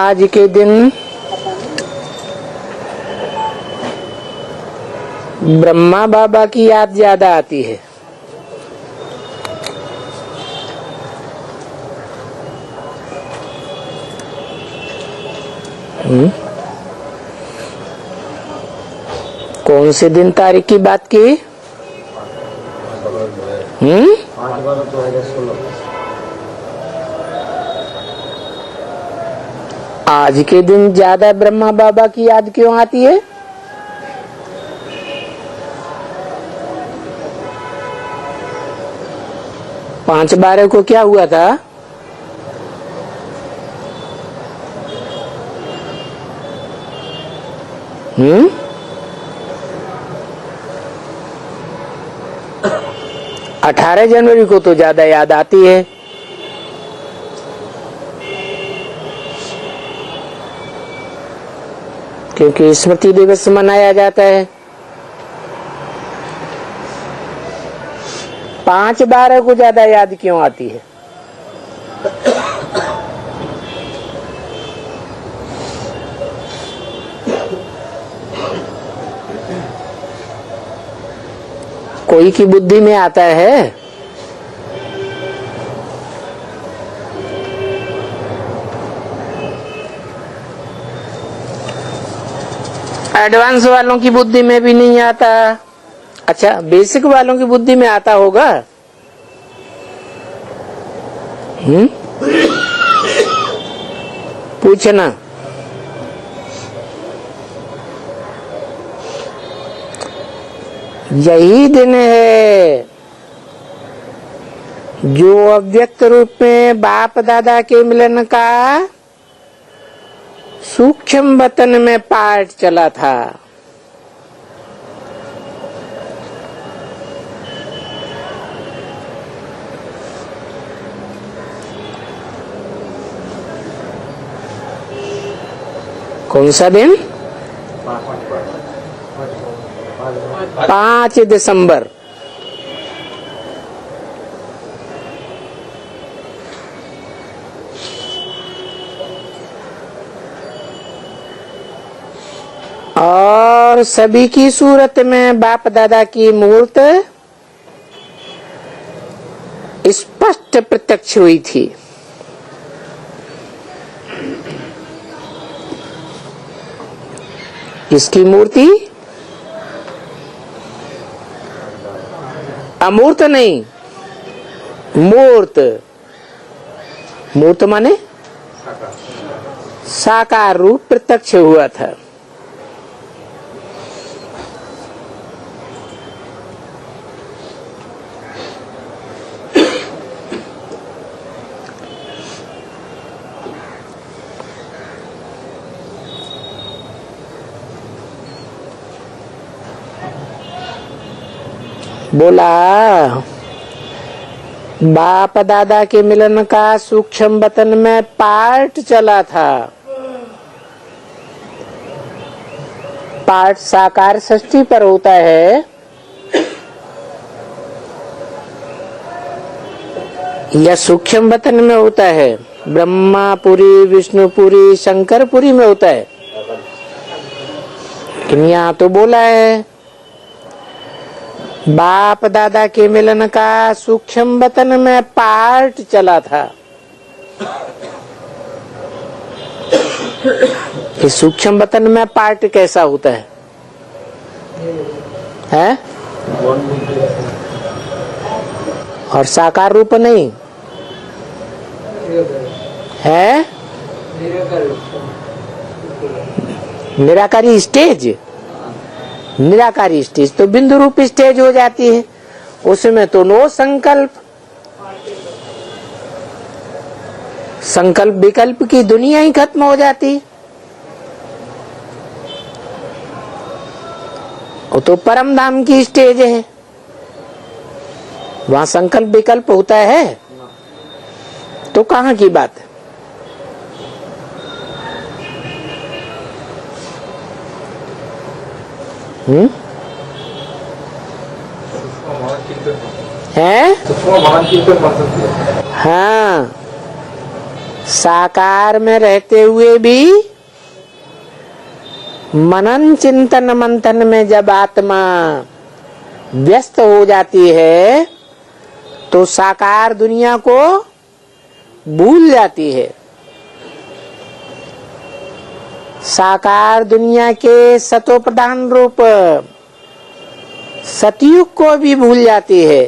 आज के दिन ब्रह्मा बाबा की याद ज्यादा आती है। कौन से दिन तारीख की बात की? 5/12/2016। आज के दिन ज्यादा ब्रह्मा बाबा की याद क्यों आती है? पांच बारह को क्या हुआ था? हम्म 18 जनवरी को तो ज्यादा याद आती है। क्योंकि स्मृति दिवस मनाया जाता है। 5/12 को ज्यादा याद क्यों आती है? कोई की बुद्धि में आता है? एडवांस वालों की बुद्धि में भी नहीं आता। अच्छा, बेसिक वालों की बुद्धि में आता होगा। पूछना। यही दिन है जो अव्यक्त रूप में बाप दादा के मिलन का सूक्ष्म वतन में पाठ चला था। कौन सा दिन? 5 दिसंबर। और सभी की सूरत में बाप दादा की मूर्त स्पष्ट प्रत्यक्ष हुई थी। इसकी मूर्ति अमूर्त नहीं, मूर्त। मूर्त माने साकार रूप प्रत्यक्ष हुआ था। बोला बाप दादा के मिलन का सूक्ष्म वतन में पाठ चला था। पाठ साकार षष्ठी पर होता है या सूक्ष्म वतन में होता है? ब्रह्मापुरी, विष्णुपुरी, शंकरपुरी में होता है। लेकिन यहाँ तो बोला है बाप दादा के मिलन का सूक्ष्म वतन में पाठ चला था। इस सूक्ष्म वतन में पाठ कैसा होता है? हैं? और साकार रूप नहीं है? निराकारी स्टेज। निराकारी स्टेज तो बिंदु रूप स्टेज हो जाती है। उसमें तो नो संकल्प, संकल्प विकल्प की दुनिया ही खत्म हो जाती। वो तो परम धाम की स्टेज है। वहां संकल्प विकल्प होता है तो कहाँ की बात है? है? हाँ, साकार में रहते हुए भी मनन चिंतन मंथन में जब आत्मा व्यस्त हो जाती है तो साकार दुनिया को भूल जाती है। साकार दुनिया के सतो प्रधान रूप सतयुग को भी भूल जाती है।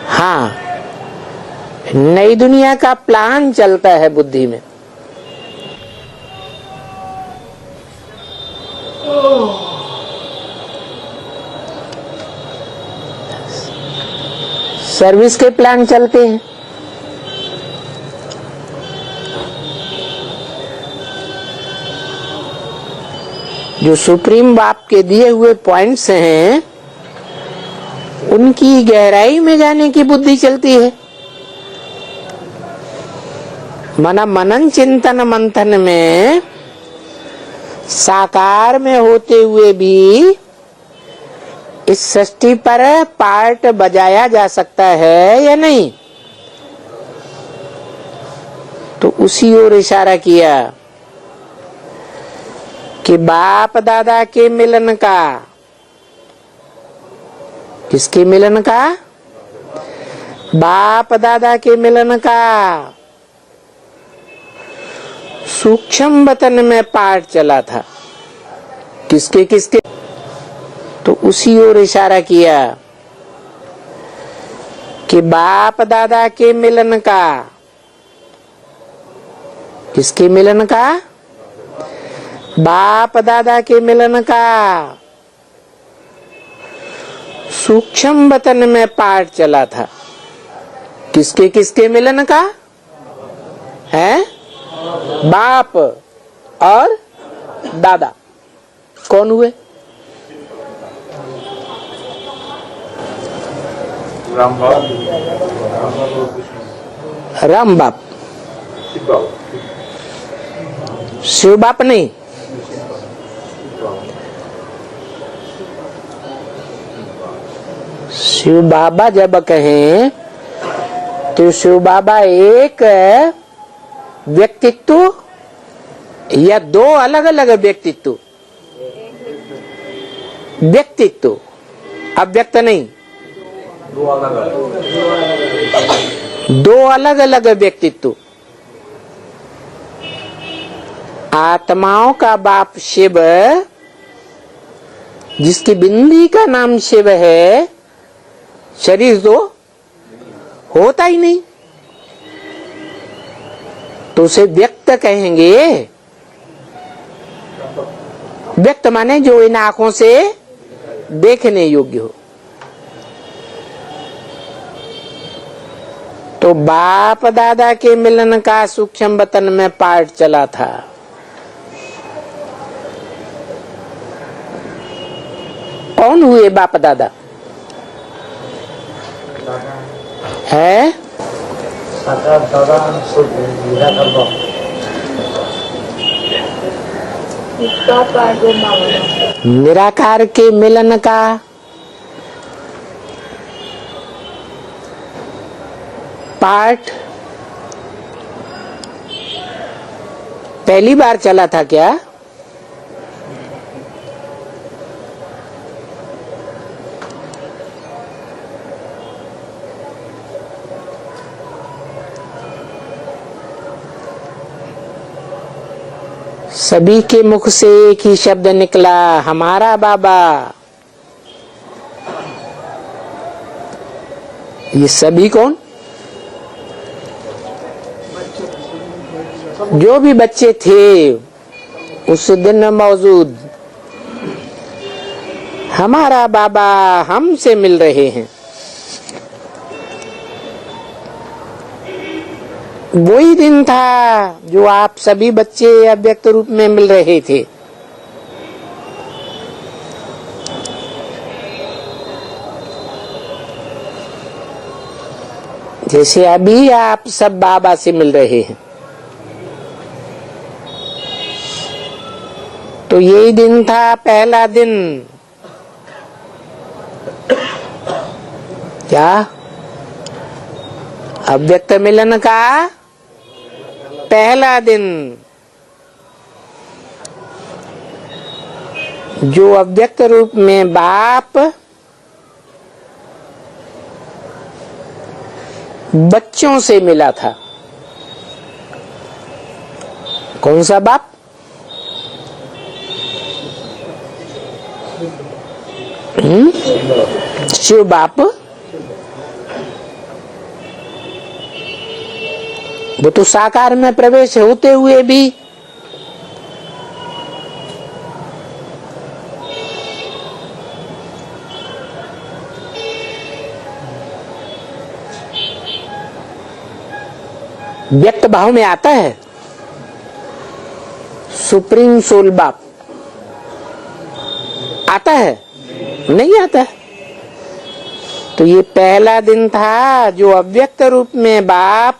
हाँ, नई दुनिया का प्लान चलता है बुद्धि में। सर्विस के प्लान चलते हैं। जो सुप्रीम बाप के दिए हुए पॉइंट्स हैं उनकी गहराई में जाने की बुद्धि चलती है। मनन चिंतन मंथन में साकार में होते हुए भी इस सृष्टि पर पार्ट बजाया जा सकता है या नहीं, तो उसी ओर इशारा किया कि बाप दादा के मिलन का, किसके मिलन का? बाप दादा के मिलन का सूक्ष्म वतन में पाठ चला था। किसके किसके? तो उसी ओर इशारा किया कि बाप दादा के मिलन का, किसके मिलन का? बाप दादा के मिलन का सूक्ष्म वतन में पाठ चला था। किसके किसके मिलन का है? बाप और दादा कौन हुए? राम बाप, शिव बाप नहीं। शिव बाबा जब कहें तो शिव बाबा एक व्यक्तित्व या दो अलग अलग व्यक्तित्व? व्यक्तित्व, अव्यक्त नहीं, दो अलग अलग व्यक्तित्व। आत्माओं का बाप शिव, जिसकी बिंदी का नाम शिव है, शरीर तो होता ही नहीं, तो उसे व्यक्त कहेंगे। व्यक्त माने जो इन आंखों से देखने योग्य हो। तो बाप दादा के मिलन का सूक्ष्म वतन में पाठ चला था। कौन हुए बाप दादा? है निराकार के मिलन का पाठ पहली बार चला था क्या? सभी के मुख से एक ही शब्द निकला, हमारा बाबा। ये सभी कौन? जो भी बच्चे थे उस दिन मौजूद, हमारा बाबा हमसे मिल रहे हैं। वही दिन था जो आप सभी बच्चे अव्यक्त रूप में मिल रहे थे। जैसे अभी आप सब बाबा से मिल रहे हैं, तो यही दिन था पहला दिन। क्या अव्यक्त मिलन का पहला दिन, जो अव्यक्त रूप में बाप बच्चों से मिला था। कौन सा बाप? शिव बाप। वो तो साकार में प्रवेश होते हुए भी व्यक्त भाव में आता है। सुप्रीम सोल बाप आता है? नहीं आता है। तो ये पहला दिन था जो अव्यक्त रूप में बाप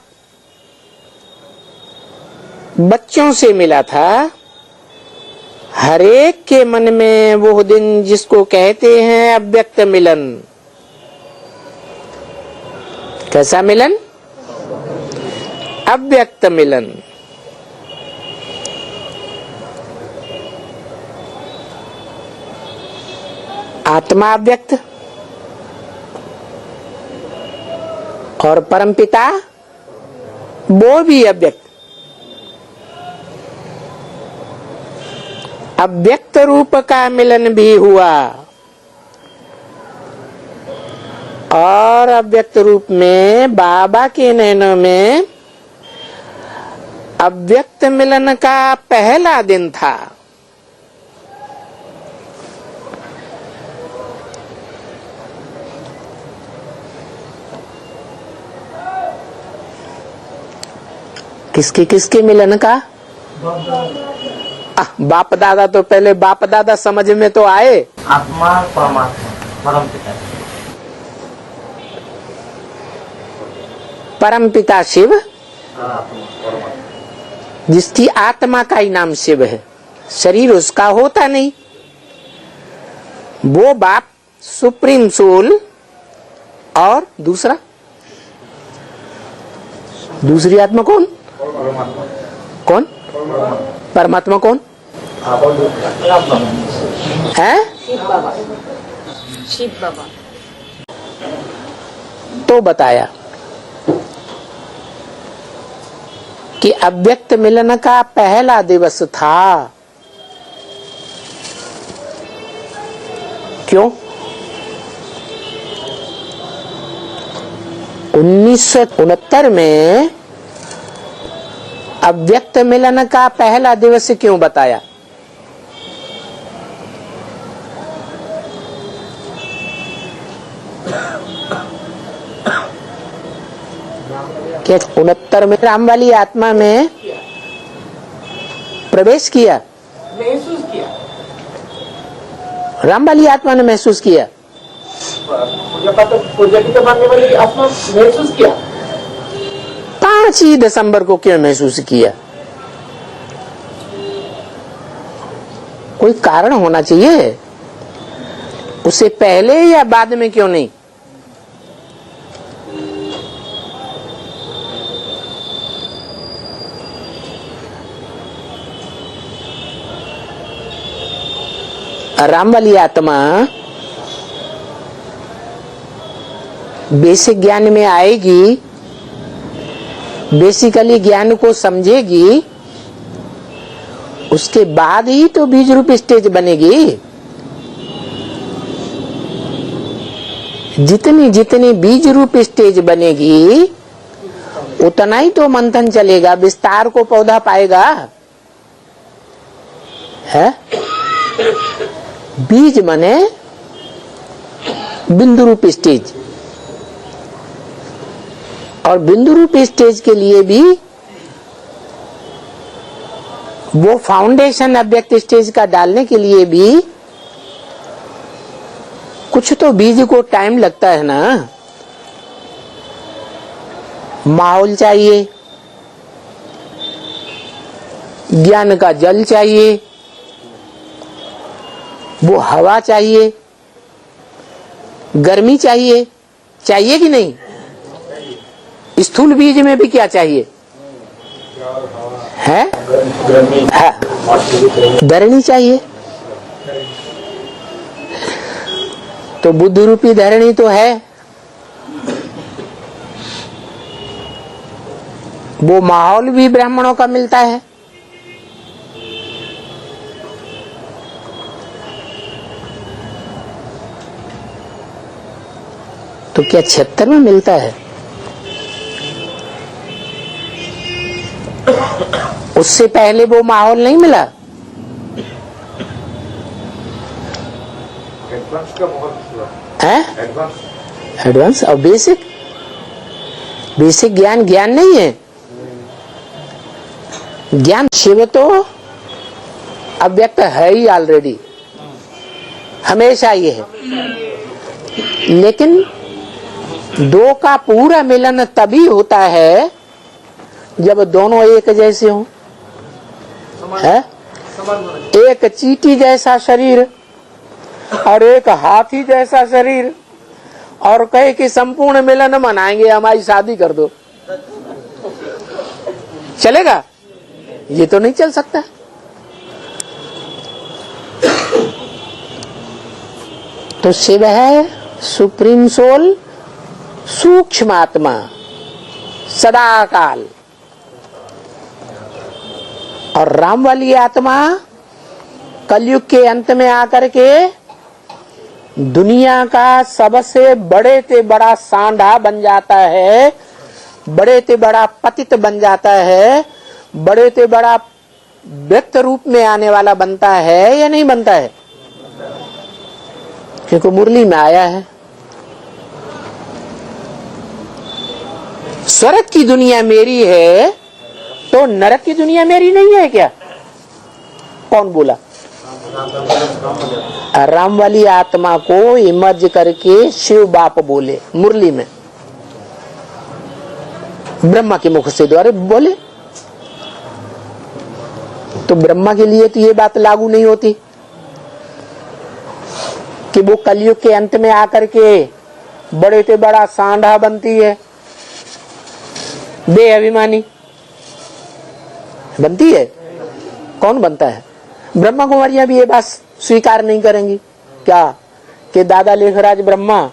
बच्चों से मिला था। हरेक के मन में वो दिन जिसको कहते हैं अव्यक्त मिलन। कैसा मिलन? अव्यक्त मिलन। आत्मा अव्यक्त और परमपिता वो भी अव्यक्त। अव्यक्त रूप का मिलन भी हुआ और अव्यक्त रूप में बाबा के नैनों में अव्यक्त मिलन का पहला दिन था। किसके किसके मिलन का? बाप दादा तो पहले बाप दादा समझ में तो आए। आत्मा परमात्मा परम पिता, परम पिता शिव, जिसकी आत्मा का ही नाम शिव है, शरीर उसका होता नहीं। वो बाप सुप्रीम सोल और दूसरी आत्मा कौन? कौन? परमात्मा कौन है? शिव बाबा। तो बताया कि अव्यक्त मिलन का पहला दिवस था। क्यों? 1969 में अव्यक्त मिलन का पहला दिवस क्यों बताया? क्या 69 में राम वाली आत्मा में प्रवेश किया? महसूस किया। राम वाली आत्मा ने महसूस किया। पूजा की तो मानने वाली आत्मा महसूस किया। 5 ही दिसंबर को क्यों महसूस किया? कोई कारण होना चाहिए। उससे पहले या बाद में क्यों नहीं? राम वाली आत्मा बेसिक ज्ञान में आएगी, बेसिकली ज्ञान को समझेगी, उसके बाद ही तो बीज रूप स्टेज बनेगी। जितनी जितनी बीज रूप स्टेज बनेगी उतना ही तो मंथन चलेगा, विस्तार को पौधा पाएगा। है बीज मने बिंदु रूप स्टेज, और बिंदु रूप स्टेज के लिए भी वो फाउंडेशन अव्यक्त स्टेज का डालने के लिए भी कुछ तो बीज को टाइम लगता है ना। माहौल चाहिए, ज्ञान का जल चाहिए, वो हवा चाहिए, गर्मी चाहिए, चाहिए कि नहीं? स्थूल बीज में भी क्या चाहिए है? हाँ, धरणी चाहिए। तो बुद्ध रूपी धरणी तो है, वो माहौल भी ब्राह्मणों का मिलता है। तो क्या 76 में मिलता है? उससे पहले वो माहौल नहीं मिला? एडवांस का माहौल है एडवांस और बेसिक ज्ञान नहीं है। ज्ञान शिव तो अव्यक्त है ही ऑलरेडी, हमेशा ये है। लेकिन दो का पूरा मिलन तभी होता है जब दोनों एक जैसे हों। है? एक चींटी जैसा शरीर और एक हाथी जैसा शरीर, और कहे कि संपूर्ण मिलन मनाएंगे, हमारी शादी कर दो, चलेगा? ये तो नहीं चल सकता। तो शिव है सुप्रीम सोल, सूक्ष्म आत्मा, सदा काल, और राम वाली आत्मा कलयुग के अंत में आकर के दुनिया का सबसे बड़े से बड़ा सांडा बन जाता है, बड़े से बड़ा पतित बन जाता है, बड़े से बड़ा व्यक्त रूप में आने वाला बनता है या नहीं बनता है? क्योंकि मुरली में आया है। स्वर्ग की दुनिया मेरी है तो नरक की दुनिया मेरी नहीं है क्या? कौन बोला? राम वाली आत्मा को इमर्ज करके शिव बाप बोले मुरली में, ब्रह्मा के मुख से द्वारा बोले। तो ब्रह्मा के लिए तो ये बात लागू नहीं होती कि वो कलयुग के अंत में आकर के बड़े से बड़ा सांडा बनती है, बेअभिमानी बनती है। कौन बनता है? ब्रह्मा कुमारियां भी ये बात स्वीकार नहीं करेंगी क्या कि दादा लेखराज ब्रह्मा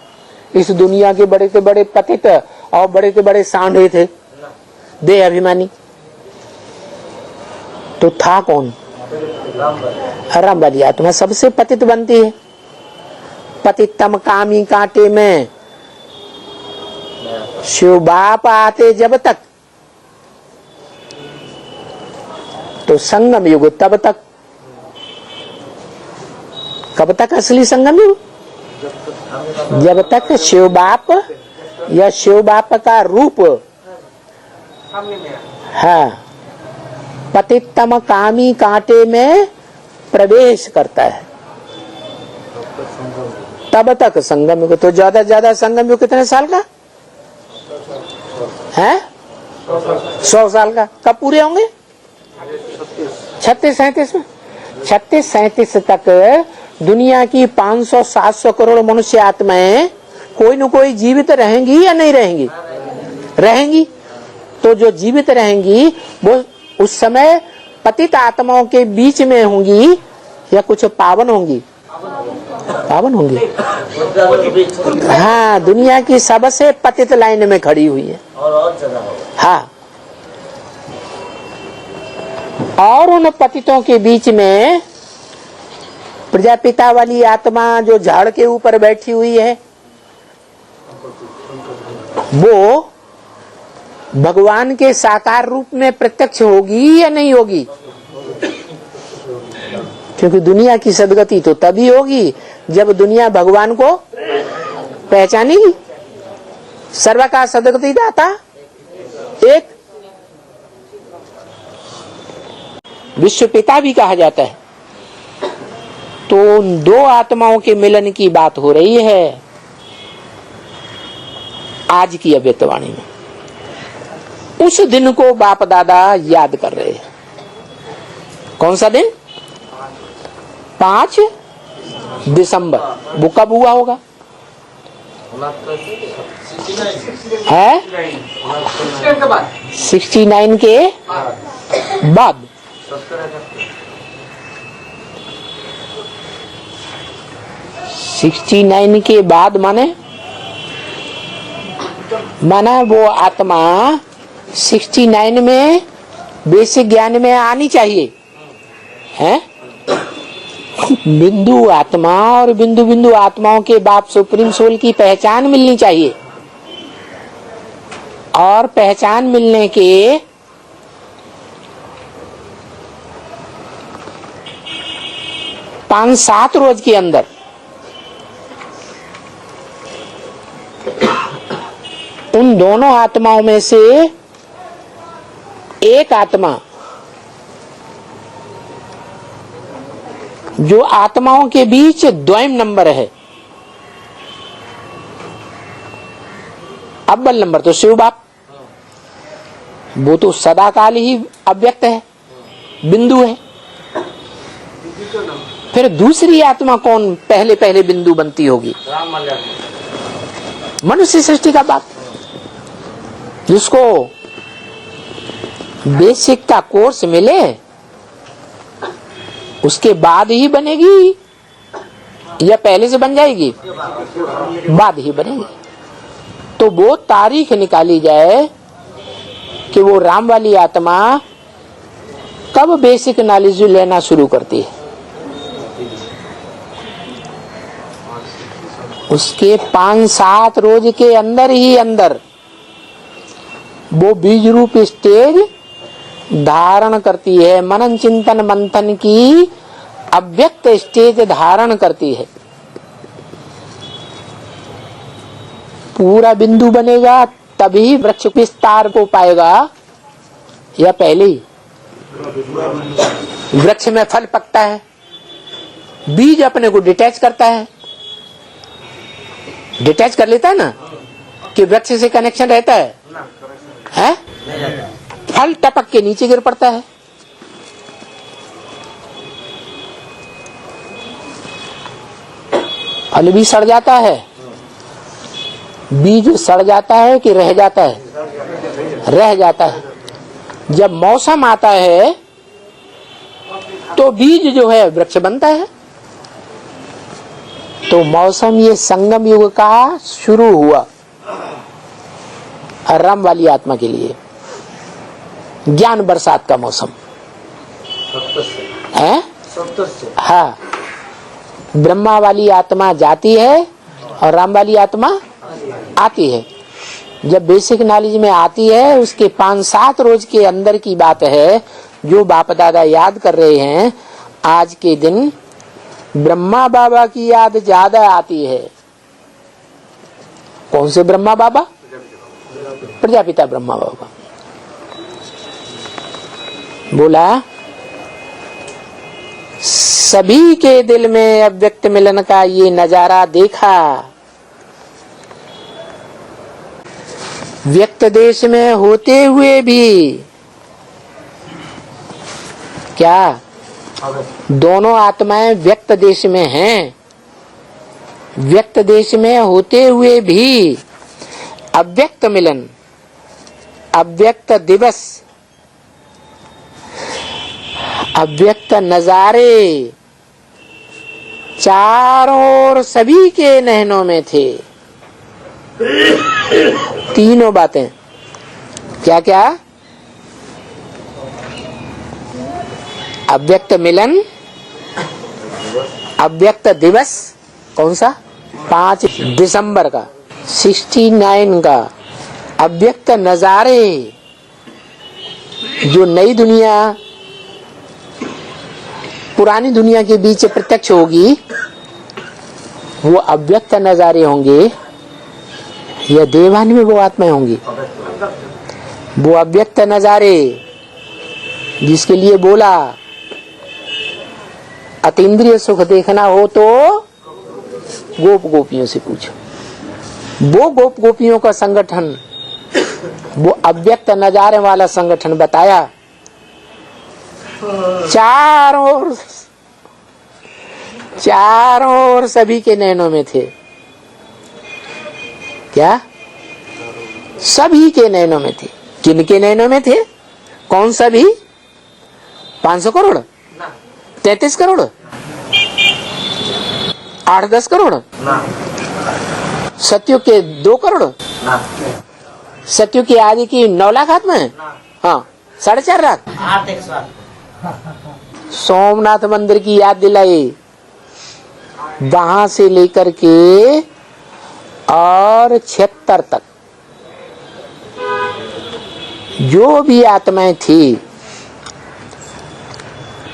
इस दुनिया के बड़े से बड़े पतित और बड़े से बड़े सांडे थे, बेअभिमानी। तो था कौन? राम वाली आत्मा सबसे पतित बनती है। पतितम कामी कांटे में शिव बाप आते जब तक, तो संगम युग तब तक। कब तक असली संगम युग? जब तक शिव बाप या शिव बाप का रूप हाँ पतितम कामी कांटे में प्रवेश करता है, तब तक संगम युग। तो ज्यादा ज्यादा संगम युग कितने साल का है? 100 साल का। कब पूरे होंगे? 36-37 में। 36-37 तक दुनिया की 500-700 करोड़ मनुष्य आत्माएं कोई न कोई जीवित रहेंगी या नहीं रहेंगी? रहेंगी। तो जो जीवित रहेंगी वो उस समय पतित आत्माओं के बीच में होंगी या कुछ पावन होंगी? पावन होंगी। हाँ, दुनिया की सबसे पतित लाइन में खड़ी हुई है। हाँ, और उन पतितों के बीच में प्रजापिता वाली आत्मा जो झाड़ के ऊपर बैठी हुई है, वो भगवान के साकार रूप में प्रत्यक्ष होगी या नहीं होगी? क्योंकि दुनिया की सदगति तो तभी होगी जब दुनिया भगवान को पहचानेगी। सर्व का सदगति दाता एक, विश्व पिता भी कहा जाता है। तो उन दो आत्माओं के मिलन की बात हो रही है आज की अव्यक्तवाणी में। उस दिन को बाप दादा याद कर रहे हैं। कौन सा दिन? 5 दिसंबर। वो कब हुआ होगा? है 69 के बाद 69 के बाद 69 के बाद माना वो आत्मा 69 में बेसिक ज्ञान में आनी चाहिए है। बिंदु आत्मा और बिंदु बिंदु आत्माओं के बाप सुप्रीम सोल की पहचान मिलनी चाहिए और पहचान मिलने के 5-7 रोज के अंदर उन दोनों आत्माओं में से एक आत्मा जो आत्माओं के बीच द्वैम नंबर है, अव्वल नंबर तो शिव बाप, वो तो सदाकाल ही अव्यक्त है, बिंदु है। फिर दूसरी आत्मा कौन पहले पहले बिंदु बनती होगी? मनुष्य सृष्टि का बाप, जिसको बेसिक का कोर्स मिले उसके बाद ही बनेगी या पहले से बन जाएगी? बाद ही बनेगी। तो वो तारीख निकाली जाए कि वो राम वाली आत्मा कब बेसिक नॉलेज लेना शुरू करती है। उसके 5-7 रोज के अंदर ही अंदर वो बीज रूप स्टेज धारण करती है, मनन चिंतन मंथन की अव्यक्त स्टेज धारण करती है। पूरा बिंदु बनेगा तभी वृक्ष विस्तार को पाएगा या पहले ही? वृक्ष में फल पकता है, बीज अपने को डिटैच करता है, डिटैच कर लेता है ना कि वृक्ष से कनेक्शन रहता है? फल टपक के नीचे गिर पड़ता है। फल भी सड़ जाता है, बीज सड़ जाता है कि रह जाता है? रह जाता है। जब मौसम आता है तो बीज जो है वृक्ष बनता है। तो मौसम ये संगम युग का शुरू हुआ राम वाली आत्मा के लिए, ज्ञान बरसात का मौसम है। हाँ, ब्रह्मा वाली आत्मा जाती है और राम वाली आत्मा आती है। जब बेसिक नॉलेज में आती है उसके 5-7 रोज के अंदर की बात है, जो बाप दादा याद कर रहे हैं। आज के दिन ब्रह्मा बाबा की याद ज्यादा आती है। कौन से ब्रह्मा बाबा? प्रजापिता ब्रह्मा बाबा। बोला सभी के दिल में अव्यक्त मिलन का ये नजारा देखा। व्यक्त देश में होते हुए भी क्या दोनों आत्माएं व्यक्त देश में हैं? व्यक्त देश में होते हुए भी अव्यक्त मिलन, अव्यक्त दिवस, अव्यक्त नजारे चारों ओर सभी के नैनों में थे। तीनों बातें क्या क्या? अव्यक्त मिलन, अव्यक्त दिवस कौन सा? 5 दिसंबर का 69 का। अव्यक्त नजारे, जो नई दुनिया पुरानी दुनिया के बीच प्रत्यक्ष होगी, वो अव्यक्त नजारे होंगे या देवान में वो आत्माएं होंगी? वो अव्यक्त नजारे, जिसके लिए बोला अतीन्द्रिय सुख देखना हो तो गोप गोपियों से पूछो। वो गोप गोपियों का संगठन, वो अव्यक्त नजारे वाला संगठन बताया। चारों ओर सभी के नैनों में थे। क्या? सभी के नयनों में थे। किन के नयनों में थे? कौन सभी? 500 करोड़, 33 करोड़, 8-10 करोड़, सत्युग के 2 करोड़, सत्युग की आदि की 9 लाख आत्मा है। हाँ, 4.5 लाख। 8 सोमनाथ मंदिर की याद दिलाई, वहां से लेकर के और 76 तक जो भी आत्माएं थी,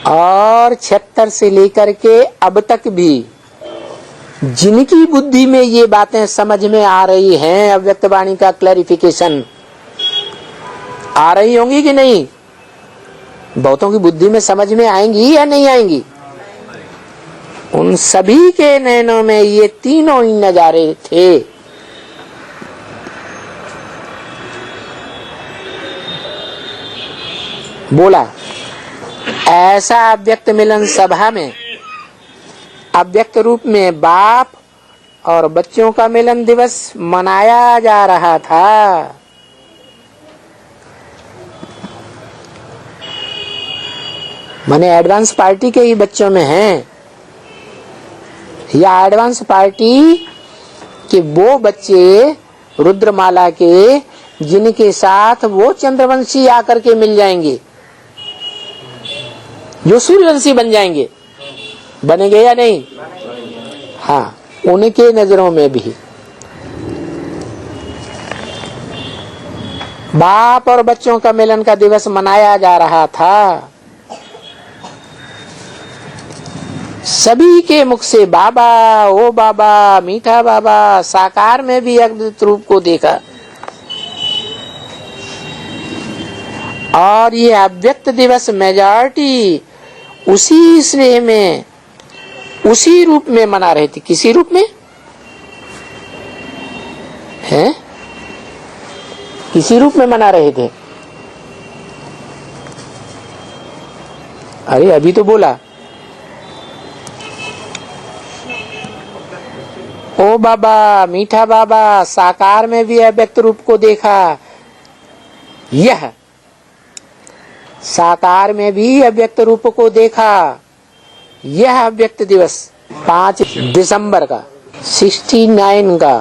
और 76 से लेकर के अब तक भी जिनकी बुद्धि में ये बातें समझ में आ रही हैं, अव्यक्त वाणी का क्लैरिफिकेशन आ रही होंगी कि नहीं? बहुतों की बुद्धि में समझ में आएंगी या नहीं आएंगी? उन सभी के नयनों में ये तीनों ही नजारे थे। बोला ऐसा अव्यक्त मिलन सभा में अव्यक्त रूप में बाप और बच्चों का मिलन दिवस मनाया जा रहा था। माने एडवांस पार्टी के ही बच्चों में हैं, या एडवांस पार्टी के वो बच्चे रुद्रमाला के जिनके साथ वो चंद्रवंशी आकर के मिल जाएंगे, जो सूर्यवंशी बन जाएंगे, बनेंगे या नहीं? हाँ, उनके नजरों में भी बाप और बच्चों का मिलन का दिवस मनाया जा रहा था। सभी के मुख से बाबा, ओ बाबा, मीठा बाबा, साकार में भी अद्भुत रूप को देखा। और ये अव्यक्त दिवस मेजॉरिटी उसी स्नेह में, उसी रूप में मना रहे थे। किसी रूप में है? किसी रूप में मना रहे थे? अरे अभी तो बोला, ओ बाबा, मीठा बाबा, साकार में भी अव्यक्त रूप को देखा। यह साकार में भी अव्यक्त रूप को देखा। यह अव्यक्त दिवस 5 दिसंबर का 69 का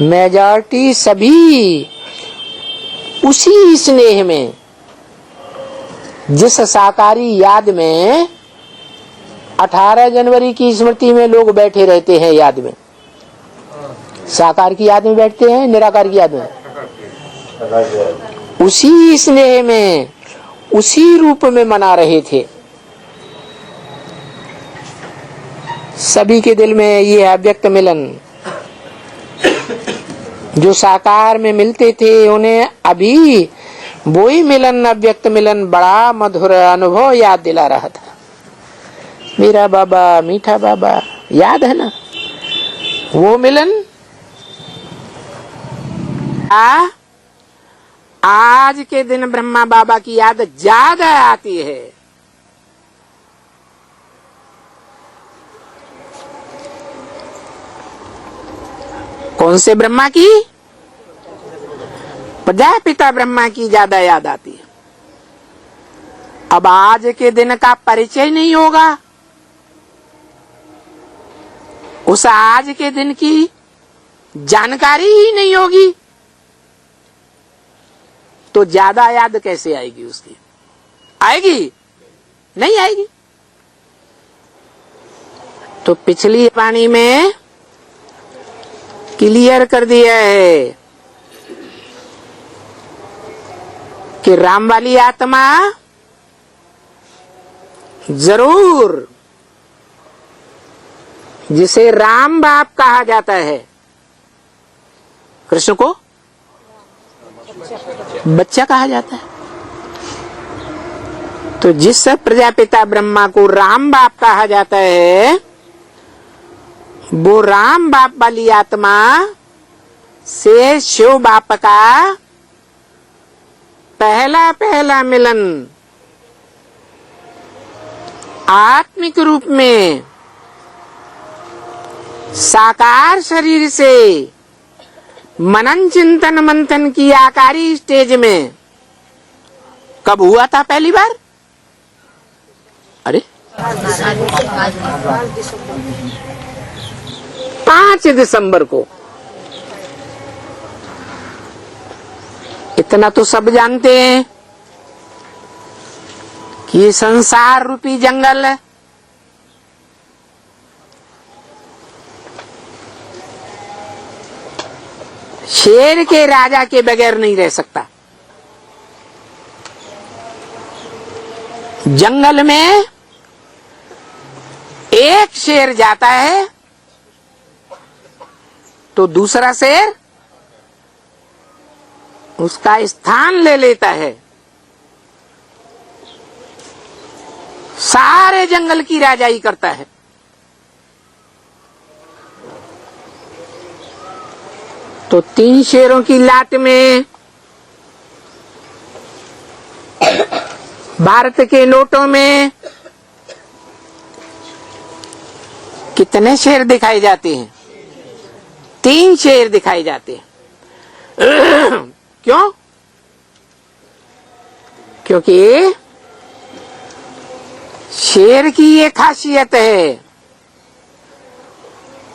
मेजॉरिटी सभी उसी स्नेह में, जिस साकारी याद में 18 जनवरी की स्मृति में लोग बैठे रहते हैं, याद में, साकार की याद में बैठते हैं, निराकार की याद में, उसी स्नेह में, उसी रूप में मना रहे थे। सभी के दिल में ये अव्यक्त मिलन, जो साकार में मिलते थे, उन्हें अभी वही मिलन, अव्यक्त मिलन, बड़ा मधुर अनुभव याद दिला रहा था। मेरा बाबा, मीठा बाबा, याद है ना वो मिलन? आज के दिन ब्रह्मा बाबा की याद ज्यादा आती है। कौन से ब्रह्मा की? प्रजापिता ब्रह्मा की ज्यादा याद आती है। अब आज के दिन का परिचय नहीं होगा, उस आज के दिन की जानकारी ही नहीं होगी, तो ज्यादा याद कैसे आएगी उसकी? आएगी? नहीं आएगी। तो पिछली वाणी में क्लियर कर दिया है कि राम वाली आत्मा जरूर, जिसे राम बाप कहा जाता है, कृष्ण को बच्चा कहा जाता है, तो जिस प्रजापिता ब्रह्मा को राम बाप कहा जाता है, वो राम बाप वाली आत्मा से शिव बाप का पहला मिलन आत्मिक रूप में साकार शरीर से मनन चिंतन मंथन की आकारी स्टेज में कब हुआ था पहली बार? अरे 5 दिसंबर को। इतना तो सब जानते हैं कि ये संसार रूपी जंगल है, शेर के राजा के बगैर नहीं रह सकता। जंगल में एक शेर जाता है तो दूसरा शेर उसका स्थान ले लेता है। सारे जंगल की राजाई करता है। तो 3 शेरों की लाट में भारत के नोटों में कितने शेर दिखाए जाते हैं? 3 शेर दिखाए जाते हैं। क्यों? क्योंकि शेर की ये खासियत है,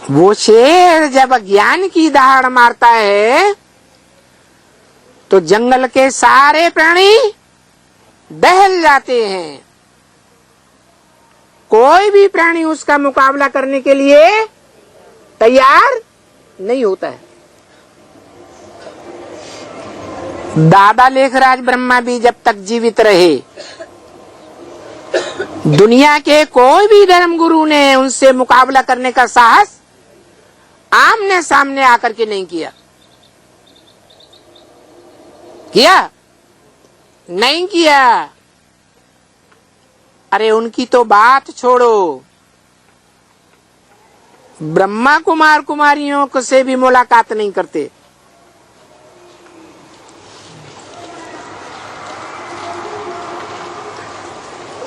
वो शेर जब ज्ञान की दहाड़ मारता है तो जंगल के सारे प्राणी दहल जाते हैं। कोई भी प्राणी उसका मुकाबला करने के लिए तैयार नहीं होता है। दादा लेखराज ब्रह्मा भी जब तक जीवित रहे, दुनिया के कोई भी धर्म गुरु ने उनसे मुकाबला करने का साहस आमने सामने आकर के नहीं किया। किया? नहीं किया। अरे उनकी तो बात छोड़ो, ब्रह्मा कुमार कुमारियों से भी मुलाकात नहीं करते।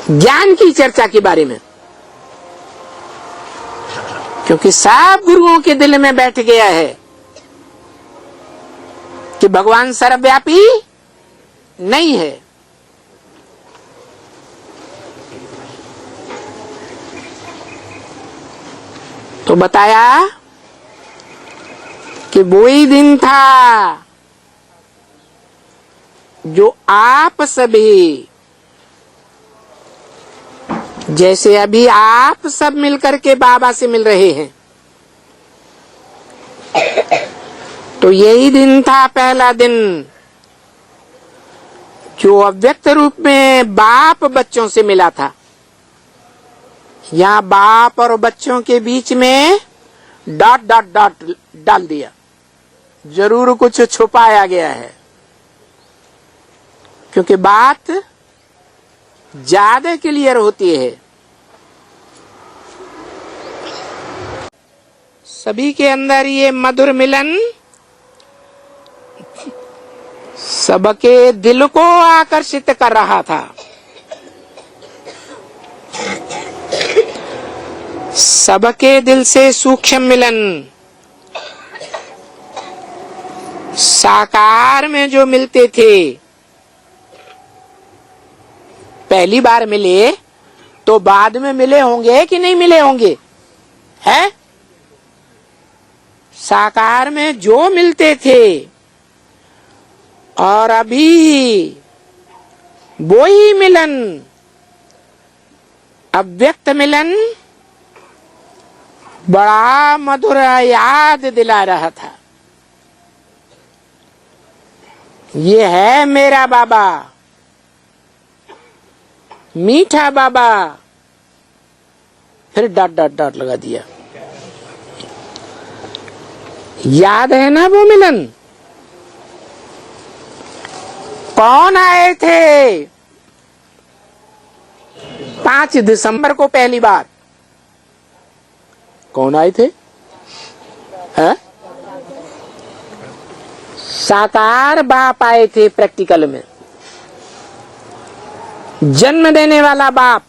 ज्ञान की चर्चा के बारे में, क्योंकि सब गुरुओं के दिल में बैठ गया है कि भगवान सर्वव्यापी नहीं है। तो बताया कि वो ही दिन था जो आप सभी, जैसे अभी आप सब मिलकर के बाबा से मिल रहे हैं, तो यही दिन था पहला दिन जो अव्यक्त रूप में बाप बच्चों से मिला था। यहाँ बाप और बच्चों के बीच में डॉट डॉट डॉट डाल दिया, जरूर कुछ छुपाया गया है, क्योंकि बात ज्यादा क्लियर होती है। सभी के अंदर ये मधुर मिलन सबके दिल को आकर्षित कर रहा था। सबके दिल से सूक्ष्म मिलन साकार में जो मिलते थे, पहली बार मिले तो बाद में मिले होंगे कि नहीं मिले होंगे? है साकार में जो मिलते थे, और अभी वो ही मिलन अव्यक्त मिलन बड़ा मधुर याद दिला रहा था। ये है मेरा बाबा, मीठा बाबा। फिर डॉट डॉट डॉट लगा दिया। याद है ना वो मिलन? कौन आए थे 5 दिसंबर को पहली बार? कौन आए थे? है? साकार बाप आए थे प्रैक्टिकल में। जन्म देने वाला बाप,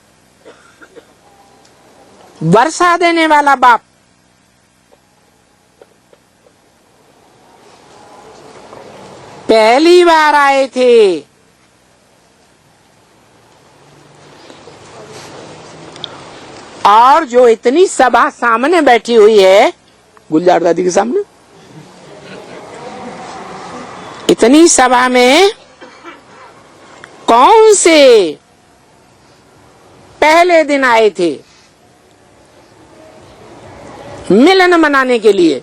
वर्षा देने वाला बाप, पहली बार आए थे, और जो इतनी सभा सामने बैठी हुई है, गुलजार दादी के सामने, इतनी सभा में कौन से पहले दिन आए थे मिलन मनाने के लिए?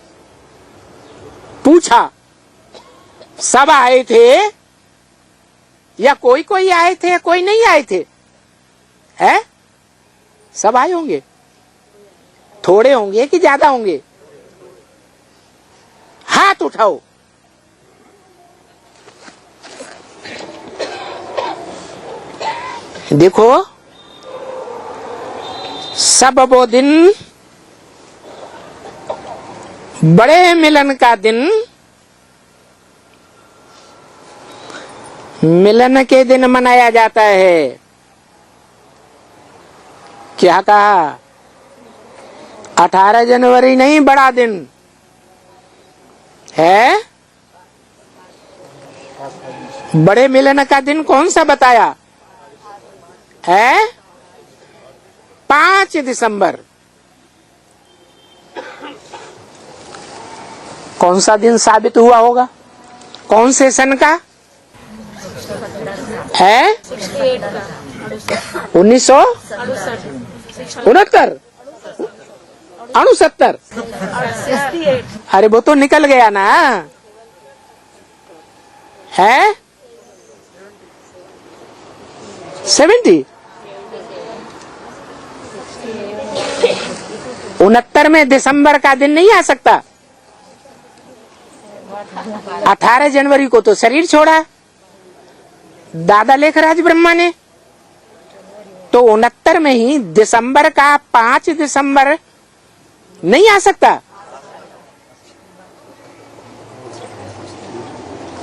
पूछा, सब आए थे या कोई कोई आए थे, कोई नहीं आए थे? है? सब आए होंगे, थोड़े होंगे कि ज्यादा होंगे? हाथ उठाओ। देखो, सब वो दिन, बड़े मिलन का दिन, मिलन के दिन मनाया जाता है। क्या कहा? 18 जनवरी नहीं, बड़ा दिन है। बड़े मिलन का दिन कौन सा बताया है? 5 दिसंबर। कौन सा दिन साबित हुआ होगा? कौन से सन का है? 1969, 69। अरे वो तो निकल गया ना, है 70। 69 में दिसंबर का दिन नहीं आ सकता। 18 जनवरी को तो शरीर छोड़ा दादा लेखराज ब्रह्मा ने, तो 69 में ही दिसंबर का 5 दिसंबर नहीं आ सकता।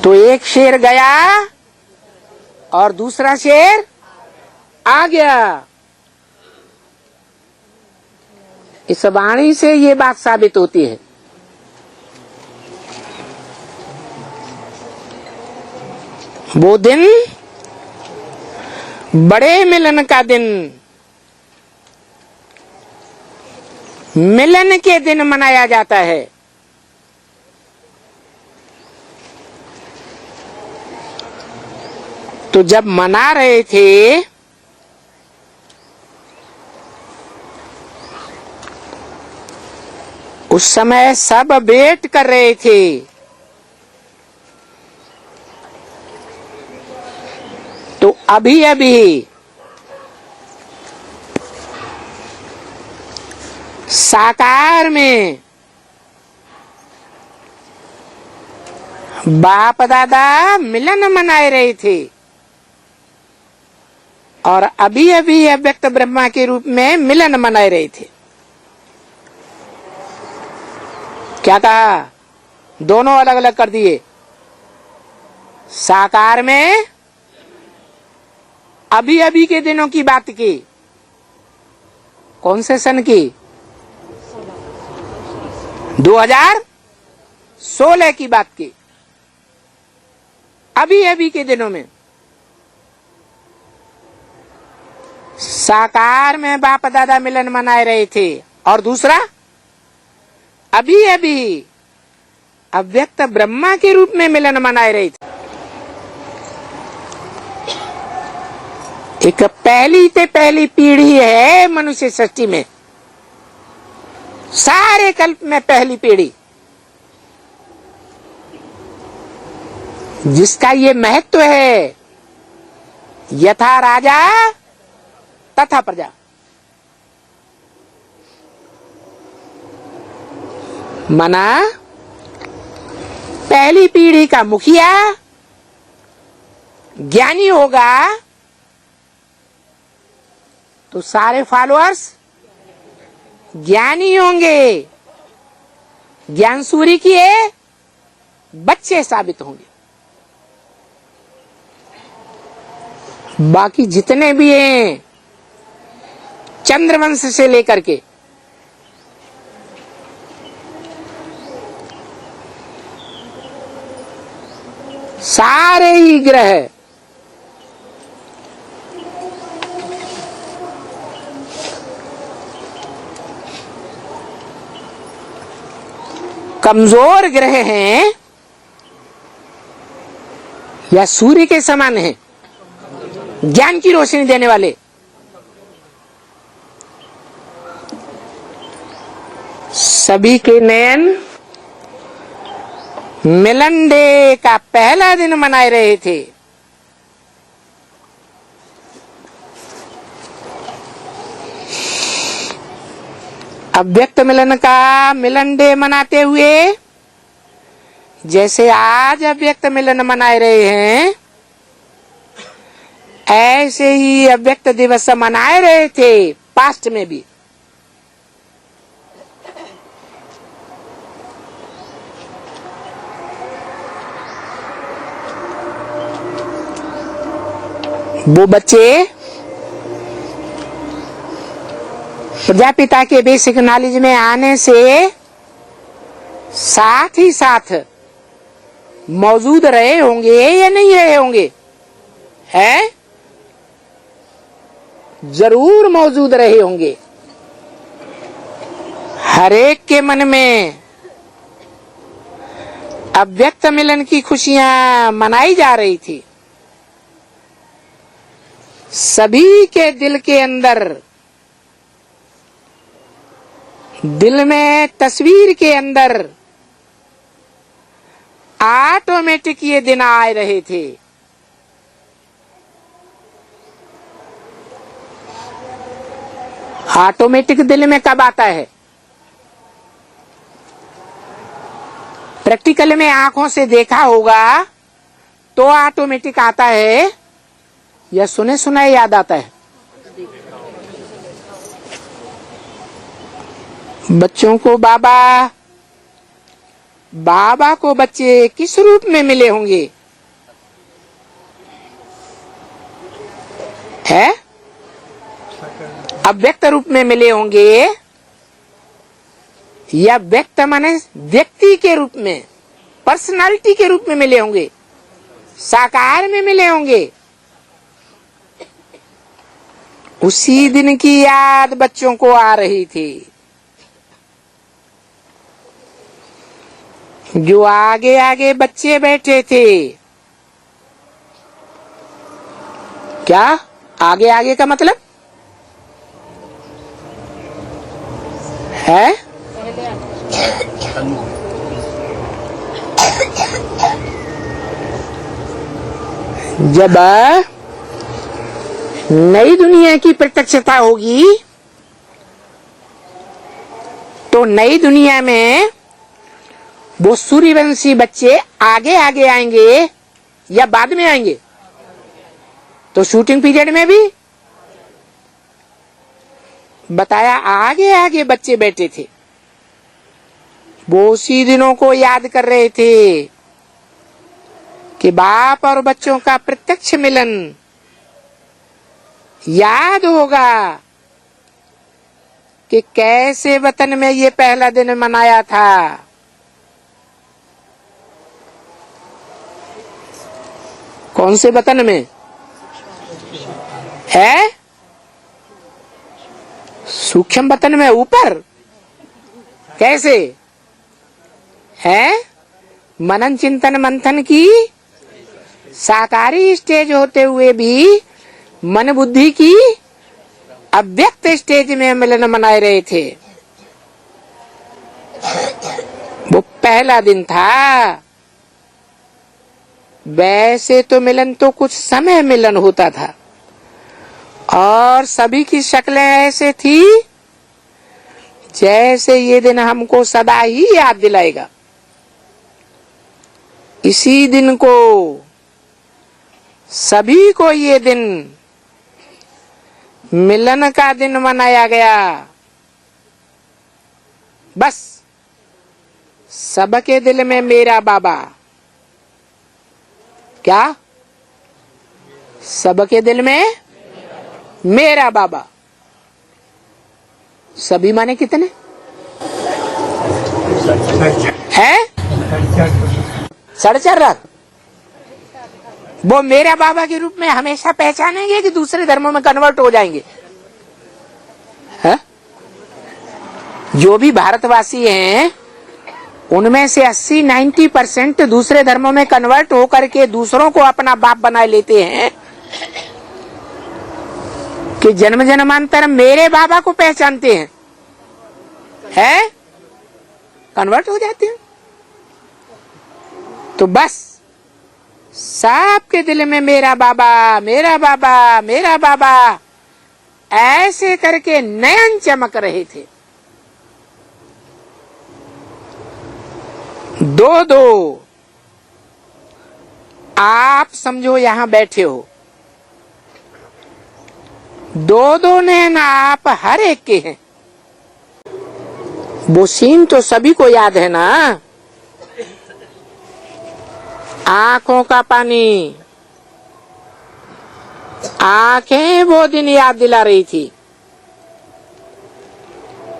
तो एक शेर गया और दूसरा शेर आ गया। इस वाणी से ये बात साबित होती है। वो दिन, बड़े मिलन का दिन, मिलन के दिन मनाया जाता है। तो जब मना रहे थे, उस समय सब वेट कर रहे थे। तो अभी अभी साकार में बाप दादा मिलन मनाए रहे थे, और अभी अभी अव्यक्त ब्रह्मा के रूप में मिलन मनाए रहे थे। क्या कहा? दोनों अलग अलग कर दिए। साकार में अभी अभी के दिनों की बात की। कौन से सन की? 2016 की बात की। अभी अभी के दिनों में साकार में बाप दादा मिलन मनाए रहे थे, और दूसरा अभी अभी अव्यक्त ब्रह्मा के रूप में मिलन मनाए रहे थे। एक पहली से पहली पीढ़ी है मनुष्य सृष्टि में, सारे कल्प में पहली पीढ़ी, जिसका ये महत्व है। यथा राजा तथा प्रजा। मना पहली पीढ़ी का मुखिया ज्ञानी होगा तो सारे फॉलोअर्स ज्ञानी होंगे, ज्ञान सूर्य किए बच्चे साबित होंगे। बाकी जितने भी हैं चंद्रवंश से लेकर के, सारे ही ग्रह कमजोर ग्रह हैं या सूर्य के समान हैं, ज्ञान की रोशनी देने वाले। सभी के नयन मिलन डे का पहला दिन मनाए रहे थे। अव्यक्त मिलन का मिलन डे मनाते हुए जैसे आज अव्यक्त मिलन मनाए रहे हैं, ऐसे ही अव्यक्त दिवस मनाए रहे थे पास्ट में भी। वो बच्चे प्रजापिता के बेसिक नॉलेज में आने से साथ ही साथ मौजूद रहे होंगे या नहीं रहे होंगे? हैं? जरूर मौजूद रहे होंगे। हरेक के मन में अव्यक्त मिलन की खुशियां मनाई जा रही थी। सभी के दिल के अंदर, दिल में, तस्वीर के अंदर ऑटोमेटिक ये दिन आ रहे थे। ऑटोमेटिक दिल में कब आता है? प्रैक्टिकल में आंखों से देखा होगा तो ऑटोमेटिक आता है या सुने सुनाए याद आता है? बच्चों को बाबा को बच्चे किस रूप में मिले होंगे? है? अव्यक्त रूप में मिले होंगे या व्यक्त माने व्यक्ति के रूप में, पर्सनालिटी के रूप में मिले होंगे, साकार में मिले होंगे। उसी दिन की याद बच्चों को आ रही थी। जो आगे आगे बच्चे बैठे थे, क्या आगे आगे का मतलब है? जब नई दुनिया की प्रत्यक्षता होगी तो नई दुनिया में वो सूर्यवंशी बच्चे आगे आगे आएंगे या बाद में आएंगे? तो शूटिंग पीरियड में भी बताया आगे आगे बच्चे बैठे थे। वो उसी दिनों को याद कर रहे थे कि बाप और बच्चों का प्रत्यक्ष मिलन याद होगा कि कैसे वतन में ये पहला दिन मनाया था। कौन से वतन में है? सूक्ष्म वतन में, ऊपर। कैसे है? मनन चिंतन मंथन की साकारी स्टेज होते हुए भी मन बुद्धि की अव्यक्त स्टेज में मिलन मनाए रहे थे। वो पहला दिन था। वैसे तो मिलन तो कुछ समय मिलन होता था और सभी की शक्लें ऐसे थी जैसे ये दिन हमको सदा ही याद दिलाएगा। इसी दिन को सभी को ये दिन मिलन का दिन मनाया गया। बस सबके दिल में मेरा बाबा, क्या सबके दिल में मेरा बाबा। सभी माने कितने हैं? 4.5 लाख। वो मेरा बाबा के रूप में हमेशा पहचानेंगे कि दूसरे धर्मों में कन्वर्ट हो जाएंगे? है? जो भी भारतवासी हैं उनमें से 80-90% दूसरे धर्मों में कन्वर्ट होकर के दूसरों को अपना बाप बना लेते हैं कि जन्म जन्मांतर मेरे बाबा को पहचानते हैं, है? कन्वर्ट हो जाते हैं। तो बस सबके दिल में मेरा बाबा, मेरा बाबा, मेरा बाबा ऐसे करके नयन चमक रहे थे। दो आप समझो यहां बैठे हो, दो नैन आप हर एक के हैं। वो सीन तो सभी को याद है ना, आंखों का पानी, आंखें वो दिन याद दिला रही थी।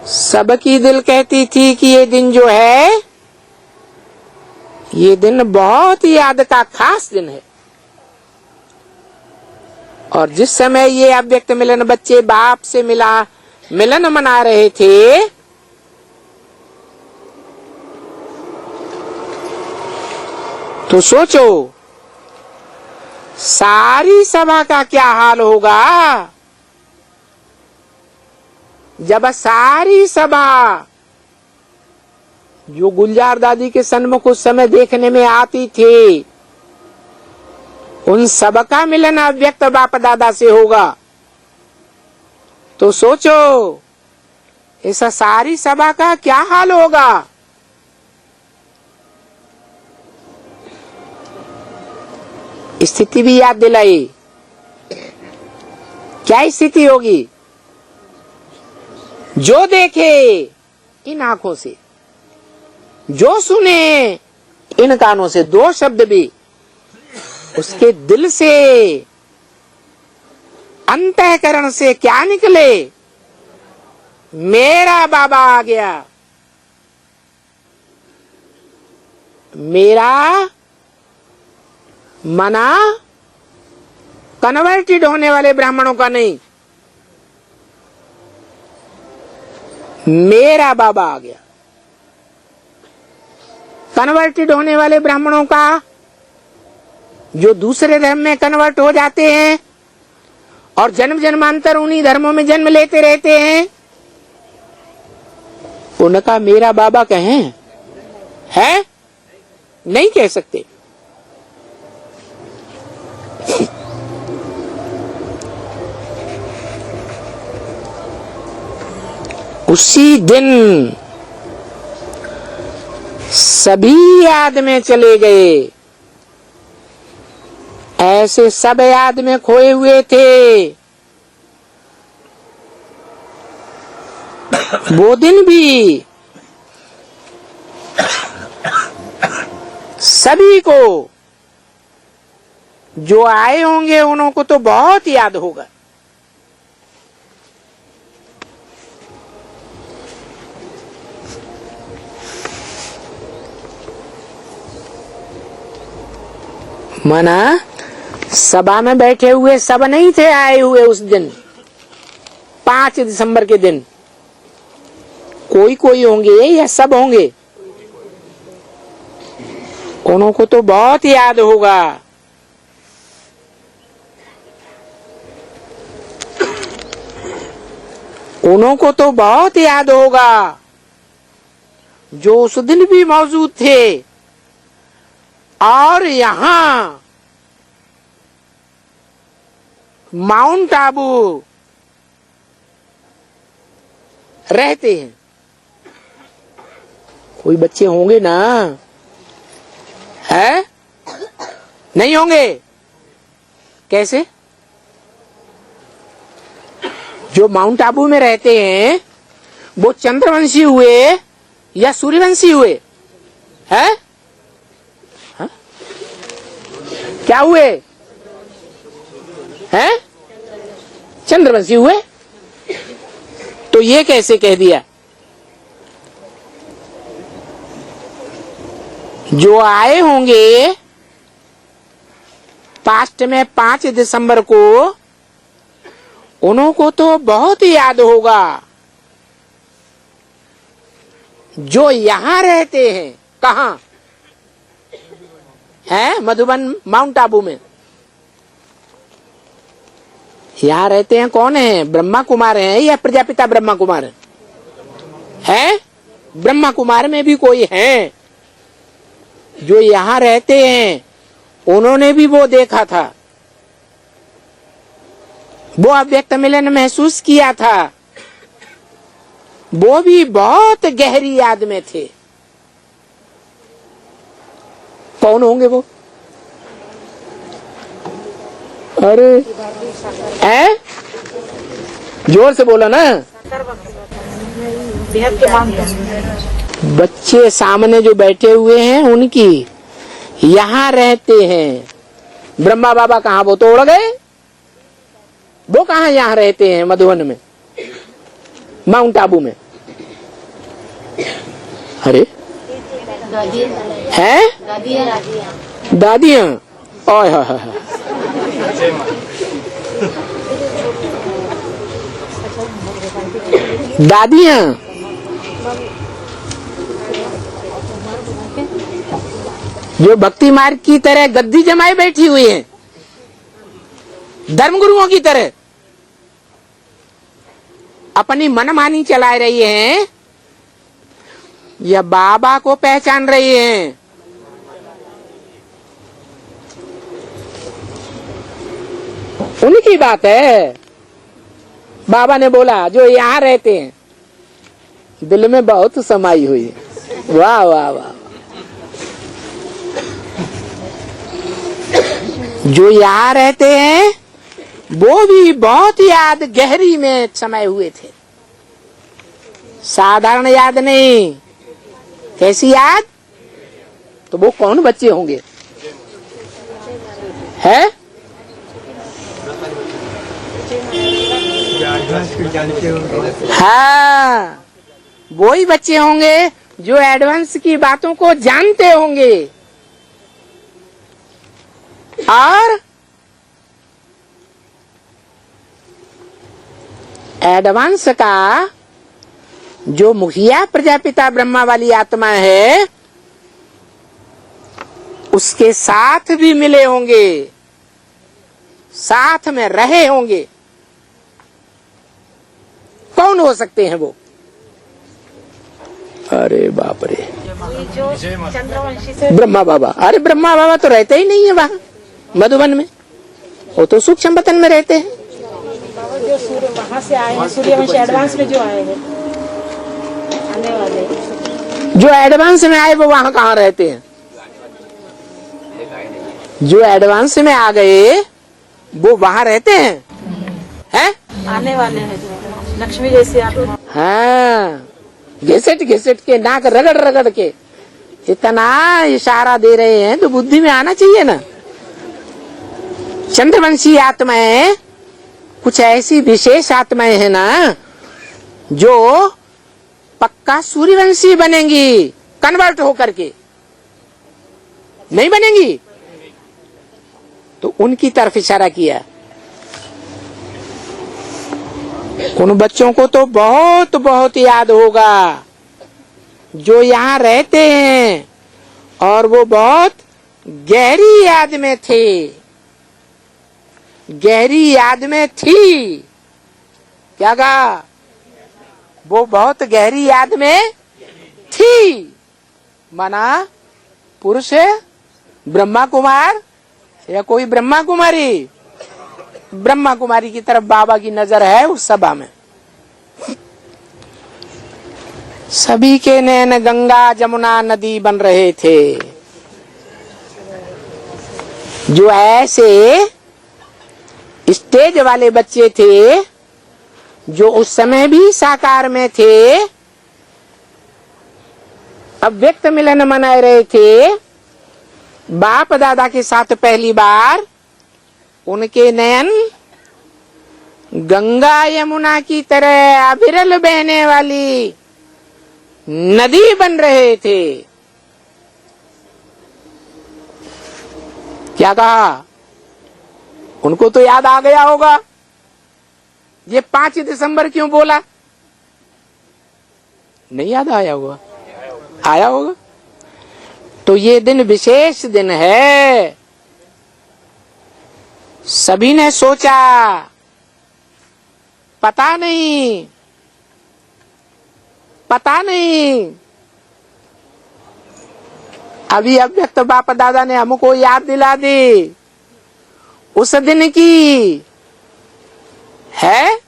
सबकी दिल कहती थी कि ये दिन जो है, ये दिन बहुत याद का खास दिन है। और जिस समय ये अव्यक्त मिलन बच्चे बाप से मिलन मना रहे थे, तो सोचो सारी सभा का क्या हाल होगा जब सारी सभा जो गुलजार दादी के सन्मुख उस समय देखने में आती थी, उन सबका मिलन अव्यक्त बाप दादा से होगा। तो सोचो इस सारी सभा का क्या हाल होगा। स्थिति भी याद दिलाई। क्या स्थिति होगी? जो देखे इन आंखों से, जो सुने इन कानों से, दो शब्द भी उसके दिल से, अंतःकरण से क्या निकले? मेरा बाबा आ गया। मेरा मना कन्वर्टेड होने वाले ब्राह्मणों का नहीं, मेरा बाबा आ गया। कन्वर्टेड होने वाले ब्राह्मणों का, जो दूसरे धर्म में कन्वर्ट हो जाते हैं और जन्म जन्मांतर उन्हीं धर्मों में जन्म लेते रहते हैं, उनका मेरा बाबा कहें? है? नहीं कह सकते। उसी दिन सभी याद में चले गए। ऐसे सब याद में खोए हुए थे। वो दिन भी सभी को जो आए होंगे उन्हों को तो बहुत याद होगा। माना सभा में बैठे हुए सब नहीं थे आए हुए उस दिन, 5 दिसंबर के दिन। कोई कोई होंगे या सब होंगे? उन्हों को तो बहुत याद होगा। उन्हों को तो बहुत याद होगा जो उस दिन भी मौजूद थे और यहां माउंट आबू रहते हैं। कोई बच्चे होंगे ना? है? नहीं होंगे? कैसे? जो माउंट आबू में रहते हैं वो चंद्रवंशी हुए या सूर्यवंशी हुए? है? हा? क्या हुए? हैं? चंद्रवंशी हुए। तो ये कैसे कह दिया? जो आए होंगे पास्ट में 5 दिसंबर को उनको तो बहुत याद होगा। जो यहां रहते हैं, कहां है? मधुबन माउंट आबू में यहाँ रहते हैं। कौन है? ब्रह्मा कुमार है या प्रजापिता ब्रह्मा कुमार है? ब्रह्मा कुमार में भी कोई है जो यहाँ रहते हैं, उन्होंने भी वो देखा था, वो अव्यक्त मिलन महसूस किया था, वो भी बहुत गहरी याद में थे। कौन होंगे वो? अरे है, जोर से बोलो ना। बच्चे सामने जो बैठे हुए हैं उनकी यहाँ रहते हैं। ब्रह्मा बाबा कहाँ? वो तो उड़ गए। वो कहाँ यहाँ रहते हैं? मधुबन में, माउंट आबू में। अरे है दादियाँ। ओए हा हा। दादियाँ जो भक्ति मार्ग की तरह गद्दी जमाए बैठी हुई हैं, धर्मगुरुओं की तरह अपनी मनमानी चला रही हैं, या बाबा को पहचान रही हैं? उनकी बात है। बाबा ने बोला जो यहाँ रहते हैं, दिल में बहुत समाई हुई है। वाह वाह वाह। जो यहाँ रहते हैं वो भी बहुत याद गहरी में समाये हुए थे। साधारण याद नहीं। कैसी याद? तो वो कौन बच्चे होंगे? है हाँ, वो ही बच्चे होंगे जो एडवांस की बातों को जानते होंगे और एडवांस का जो मुखिया प्रजापिता ब्रह्मा वाली आत्मा है उसके साथ भी मिले होंगे, साथ में रहे होंगे। कौन हो सकते हैं वो? अरे बाप रे, ब्रह्मा बाबा। अरे ब्रह्मा बाबा तो रहते ही नहीं है वहां मधुबन में, वो तो सूक्ष्म वतन में रहते हैं। जो सूर्य वहां से आए हैं, सूर्यवंशी एडवांस में जो आए हैं, आने वाले जो एडवांस में आए वो वहां कहाँ रहते हैं? जो एडवांस में आ गए वो वहां रहते हैं? आने वाले हैं जो लक्ष्मी जैसे आप। हाँ, घिसट घिसट के, नाक रगड़ रगड़ के इतना इशारा दे रहे हैं तो बुद्धि में आना चाहिए ना। चंद्रवंशी आत्माएं कुछ ऐसी विशेष आत्माएं हैं ना जो पक्का सूर्यवंशी बनेंगी, कन्वर्ट होकर के। नहीं बनेंगी तो उनकी तरफ इशारा किया। उन बच्चों को तो बहुत बहुत याद होगा जो यहाँ रहते हैं, और वो बहुत गहरी याद में थे, गहरी याद में थी। क्या कहा? वो बहुत गहरी याद में थी। माना पुरुष ब्रह्मा कुमार या कोई ब्रह्मा कुमारी? ब्रह्मा कुमारी की तरफ बाबा की नजर है उस सभा में। सभी के नैन गंगा जमुना नदी बन रहे थे। जो ऐसे स्टेज वाले बच्चे थे जो उस समय भी साकार में थे, अव्यक्त मिलन मना रहे थे बाप दादा के साथ पहली बार, उनके नयन गंगा यमुना की तरह अविरल बहने वाली नदी बन रहे थे। क्या कहा? उनको तो याद आ गया होगा ये 5 दिसंबर क्यों बोला। नहीं याद आया होगा, आया होगा। तो ये दिन विशेष दिन है। सभी ने सोचा पता नहीं अभी अव्यक्त बाप दादा ने हमको याद दिला दी उस दिन की है,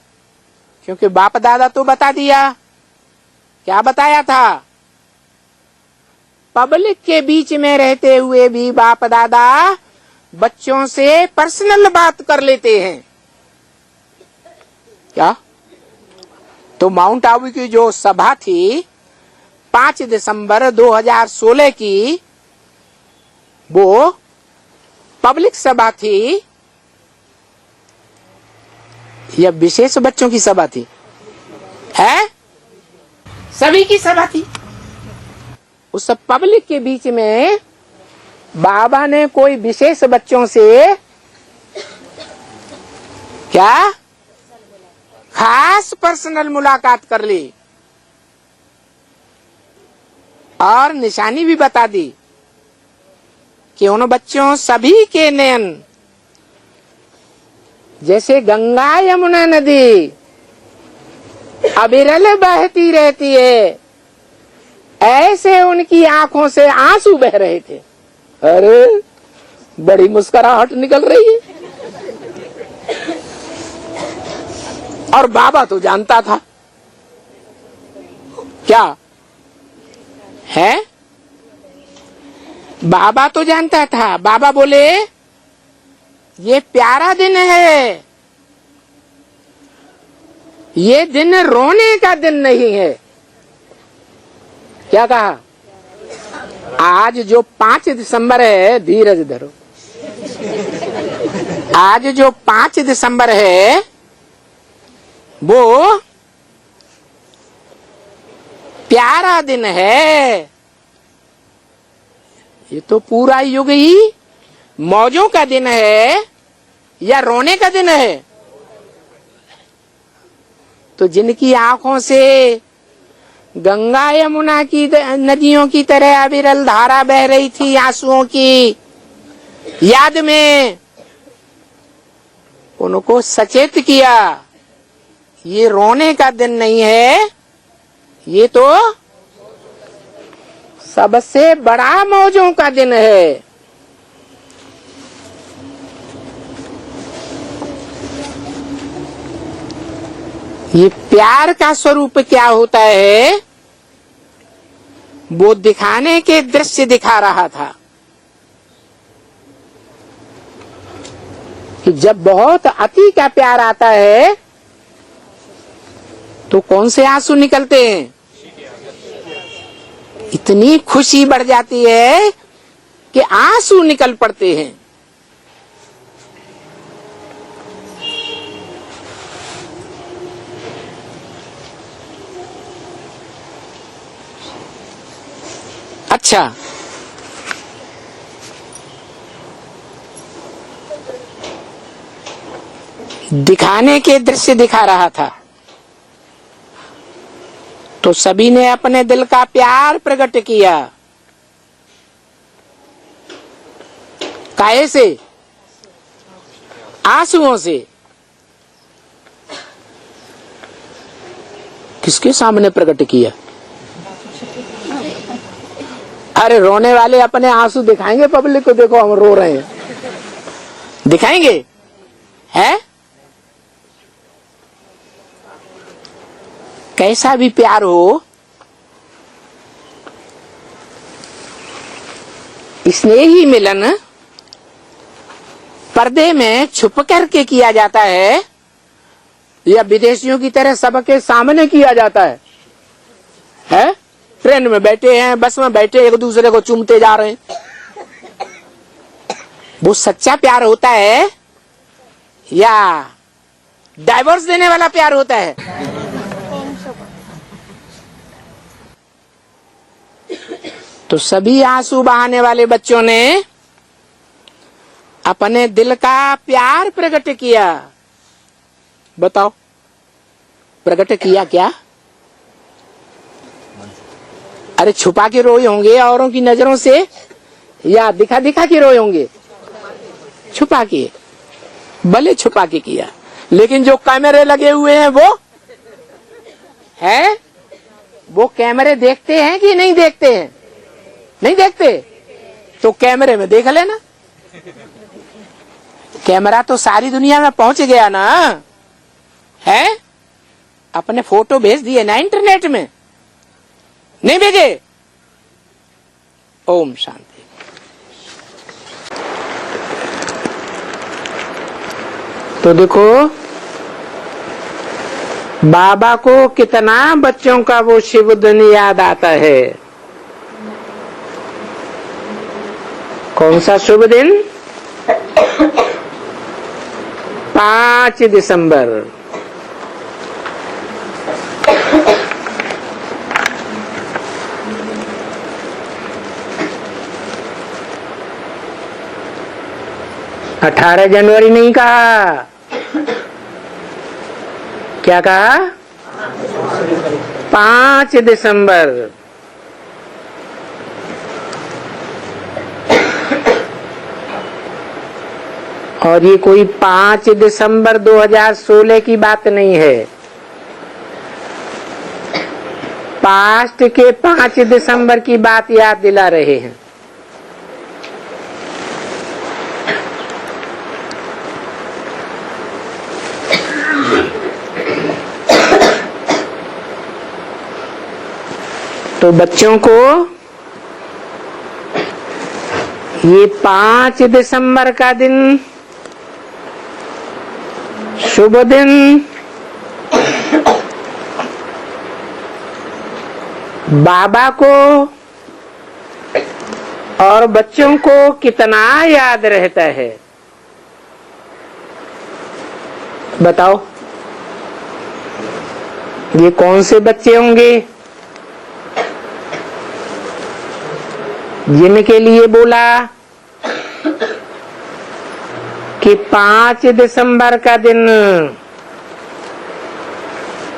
क्योंकि बाप दादा तो बता दिया। क्या बताया था? पब्लिक के बीच में रहते हुए भी बाप दादा बच्चों से पर्सनल बात कर लेते हैं। क्या? तो माउंट आबू की जो सभा थी 5 दिसंबर 2016 की, वो पब्लिक सभा थी या विशेष बच्चों की सभा थी? है, सभी की सभा थी। उस पब्लिक के बीच में बाबा ने कोई विशेष बच्चों से क्या खास पर्सनल मुलाकात कर ली और निशानी भी बता दी कि उन बच्चों सभी के नयन जैसे गंगा यमुना नदी अविरल बहती रहती है, ऐसे उनकी आंखों से आंसू बह रहे थे। अरे बड़ी मुस्कुराहट निकल रही है। और बाबा तो जानता था क्या है, बाबा तो जानता था। बाबा बोले ये प्यारा दिन है, ये दिन रोने का दिन नहीं है। क्या कहा? आज जो 5 दिसंबर है, धीरज धरो, आज जो 5 दिसंबर है वो प्यारा दिन है। ये तो पूरा युग ही मौजों का दिन है या रोने का दिन है? तो जिनकी आंखों से गंगा यमुना की नदियों की तरह अविरल धारा बह रही थी आंसुओं की याद में, उनको सचेत किया ये रोने का दिन नहीं है, ये तो सबसे बड़ा मौजों का दिन है। ये प्यार का स्वरूप क्या होता है वो दिखाने के दृश्य दिखा रहा था कि जब बहुत अति का प्यार आता है तो कौन से आंसू निकलते हैं? इतनी खुशी बढ़ जाती है कि आंसू निकल पड़ते हैं। अच्छा, दिखाने के दृश्य दिखा रहा था तो सभी ने अपने दिल का प्यार प्रकट किया। काहे से? आंसुओं से। किसके सामने प्रकट किया? अरे रोने वाले अपने आंसू दिखाएंगे पब्लिक को, देखो हम रो रहे हैं, दिखाएंगे? है कैसा भी प्यार हो, स्नेही मिलन पर्दे में छुप करके किया जाता है या विदेशियों की तरह सबके सामने किया जाता है? ट्रेन में बैठे हैं, बस में बैठे एक दूसरे को चूमते जा रहे हैं। वो सच्चा प्यार होता है या डाइवोर्स देने वाला प्यार होता है? तो सभी आंसू बहाने वाले बच्चों ने अपने दिल का प्यार प्रकट किया। बताओ प्रकट किया क्या? अरे छुपा के रोए होंगे औरों की नजरों से, या दिखा दिखा के रोए होंगे? छुपा के, भले छुपा के किया, लेकिन जो कैमरे लगे हुए हैं वो कैमरे देखते हैं कि नहीं देखते हैं? नहीं देखते, तो कैमरे में देख लेना। कैमरा तो सारी दुनिया में पहुंच गया ना, है? अपने फोटो भेज दिए ना इंटरनेट में, नहीं भेजे? ओम शांति। तो देखो बाबा को कितना बच्चों का वो शुभ दिन याद आता है। कौन सा शुभ दिन? 5 दिसंबर। अठारह जनवरी नहीं कहा, क्या कहा? 5 दिसंबर। और ये कोई 5 दिसंबर 2016 की बात नहीं है, पास्ट के 5 दिसंबर की बात याद दिला रहे हैं। तो बच्चों को ये 5 दिसंबर का दिन, शुभ दिन, बाबा को और बच्चों को कितना याद रहता है? बताओ ये कौन से बच्चे होंगे जिनके लिए बोला कि 5 दिसंबर का दिन,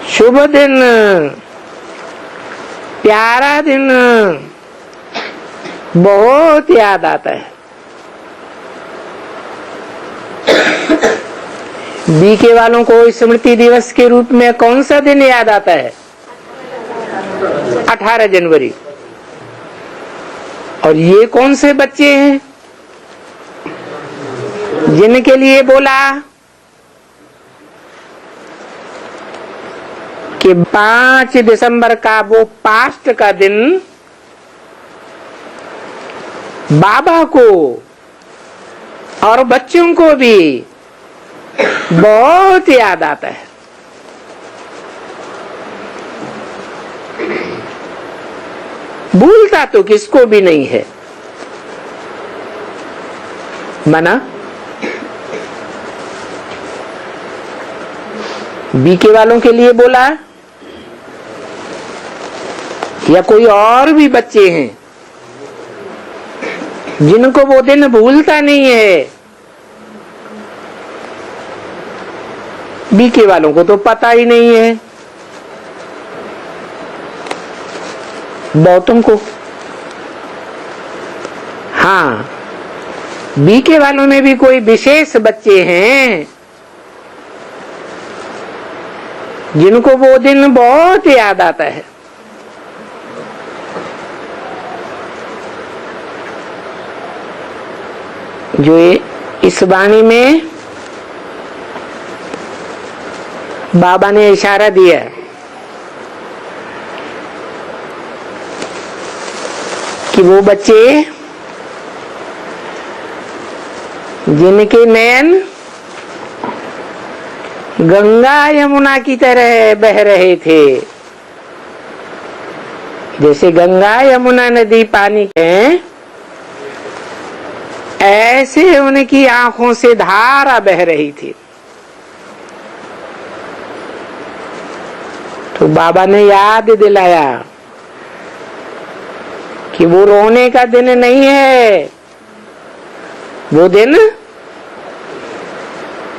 शुभ दिन, प्यारा दिन, बहुत याद आता है। बीके वालों को स्मृति दिवस के रूप में कौन सा दिन याद आता है? 18 जनवरी। और ये कौन से बच्चे हैं जिनके लिए बोला कि 5 दिसंबर का वो पास्ट का दिन बाबा को और बच्चों को भी बहुत याद आता है। भूलता तो किसको भी नहीं है, मना? बीके वालों के लिए बोला या कोई और भी बच्चे हैं जिनको वो दिन भूलता नहीं है? बीके वालों को तो पता ही नहीं है, बहुतों को। हाँ, बीके वालों में भी कोई विशेष बच्चे हैं जिनको वो दिन बहुत याद आता है। जो इस वाणी में बाबा ने इशारा दिया कि वो बच्चे जिनके नयन गंगा यमुना की तरह बह रहे थे, जैसे गंगा यमुना नदी पानी है, ऐसे उनकी आंखों से धारा बह रही थी। तो बाबा ने याद दिलाया कि वो रोने का दिन नहीं है, वो दिन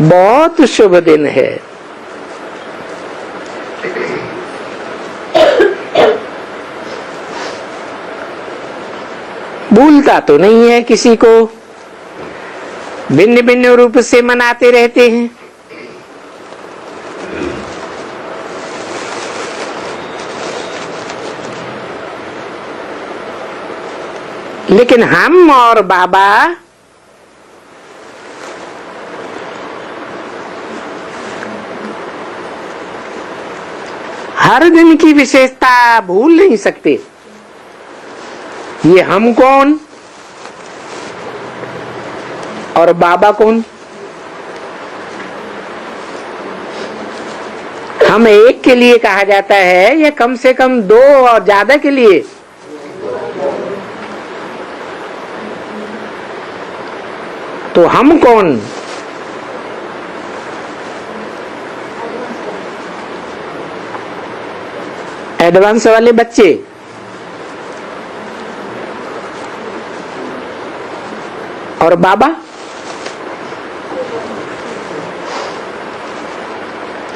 बहुत शुभ दिन है। भूलता तो नहीं है किसी को, भिन्न भिन्न रूप से मनाते रहते हैं। लेकिन हम और बाबा हर दिन की विशेषता भूल नहीं सकते। ये हम कौन और बाबा कौन? हम एक के लिए कहा जाता है या कम से कम दो और ज्यादा के लिए? तो हम कौन? एडवांस वाले बच्चे, और बाबा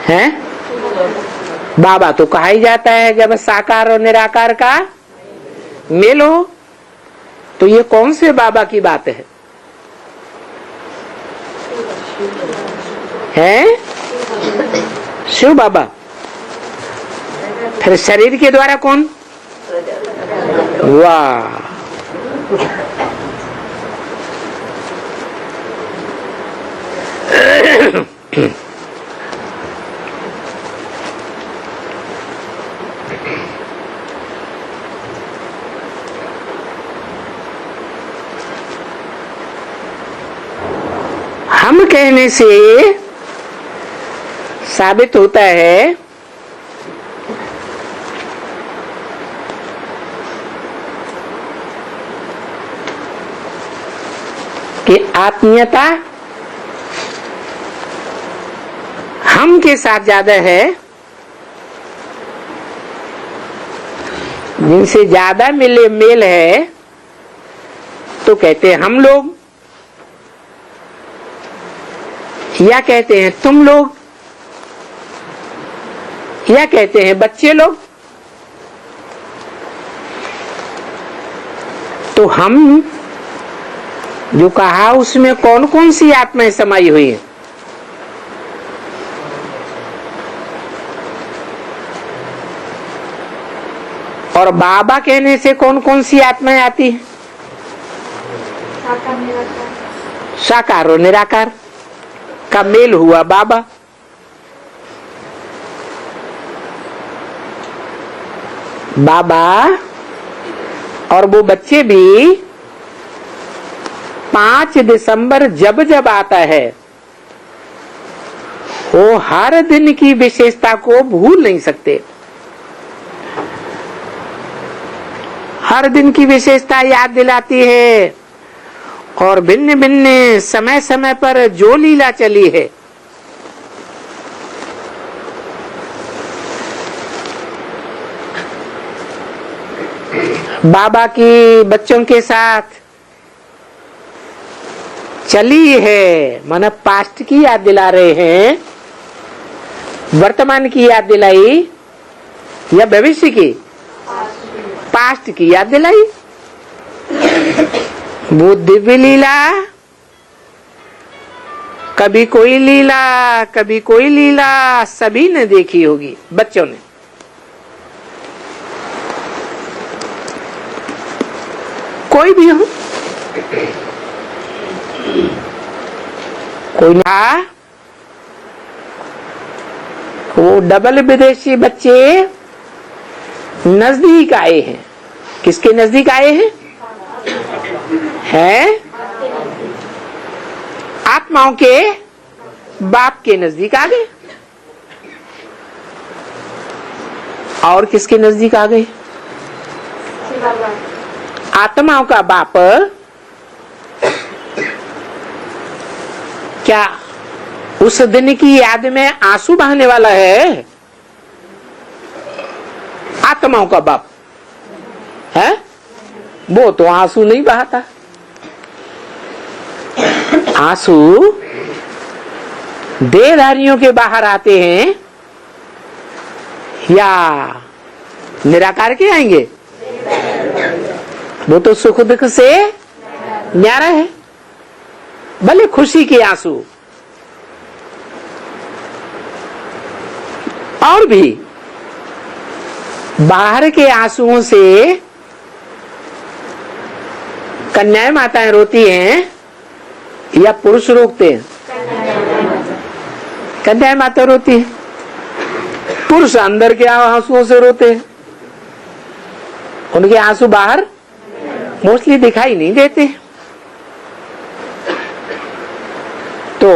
हैं? बाबा तो कहा ही जाता है जब साकार और निराकार का मेल हो। तो ये कौन से बाबा की बात है? हैं? शिव बाबा। फिर शरीर के द्वारा कौन? वाह, हम कहने से साबित होता है कि आत्मीयता हम के साथ ज्यादा है। जिनसे ज्यादा मेल है तो कहते हैं हम लोग, या कहते हैं तुम लोग, या कहते हैं बच्चे लोग। तो हम जो कहा उसमें कौन कौन सी आत्माएं समाई हुई हैं? और बाबा कहने से कौन कौन सी आत्माएं आती हैं? साकार और निराकार का मेल हुआ बाबा। बाबा और वो बच्चे भी 5 दिसंबर जब जब आता है वो हर दिन की विशेषता को भूल नहीं सकते। हर दिन की विशेषता याद दिलाती है और भिन्न भिन्न समय समय पर जो लीला चली है बाबा की बच्चों के साथ चली है, माना पास्ट की याद दिला रहे हैं, वर्तमान की याद दिलाई या भविष्य की? पास्ट की याद दिलाई। वो दिव्य लीला, कभी कोई लीला कभी कोई लीला सभी ने देखी होगी बच्चों ने। कोई भी हो, कोई ना, वो डबल विदेशी बच्चे नजदीक आए हैं। किसके नजदीक आए हैं? हैं? आत्माओं के बाप के नजदीक आ गए। और किसके नजदीक आ गए? आत्माओं का बाप क्या उस दिन की याद में आंसू बहाने वाला है? आत्माओं का बाप है, वो तो आंसू नहीं बहाता। आंसू देहधारियों के बाहर आते हैं या निराकार के आएंगे? वो तो सुख दुख से न्यारा है, भले खुशी के आंसू और भी बाहर के आंसुओं से कन्याएं माताएं रोती हैं या पुरुष रोकते हैं? कन्याएं माता रोती है, पुरुष अंदर के आंसुओं से रोते हैं। उनके आंसू बाहर मोस्टली दिखाई नहीं देते। तो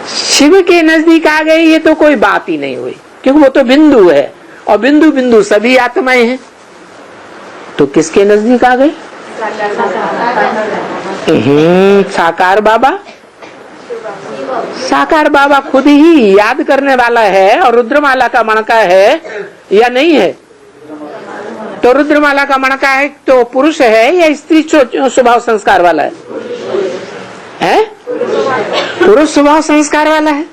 शिव के नजदीक आ गए ये तो कोई बात ही नहीं हुई, क्योंकि वो तो बिंदु है और बिंदु बिंदु सभी आत्माएं हैं। तो किसके नजदीक आ गए? साकार बाबा। साकार बाबा खुद ही याद करने वाला है और रुद्रमाला का मणका है या नहीं है? तो रुद्रमाला का मणका है तो पुरुष है या स्त्री स्वभाव संस्कार वाला है? पुरुष स्वभाव संस्कार वाला है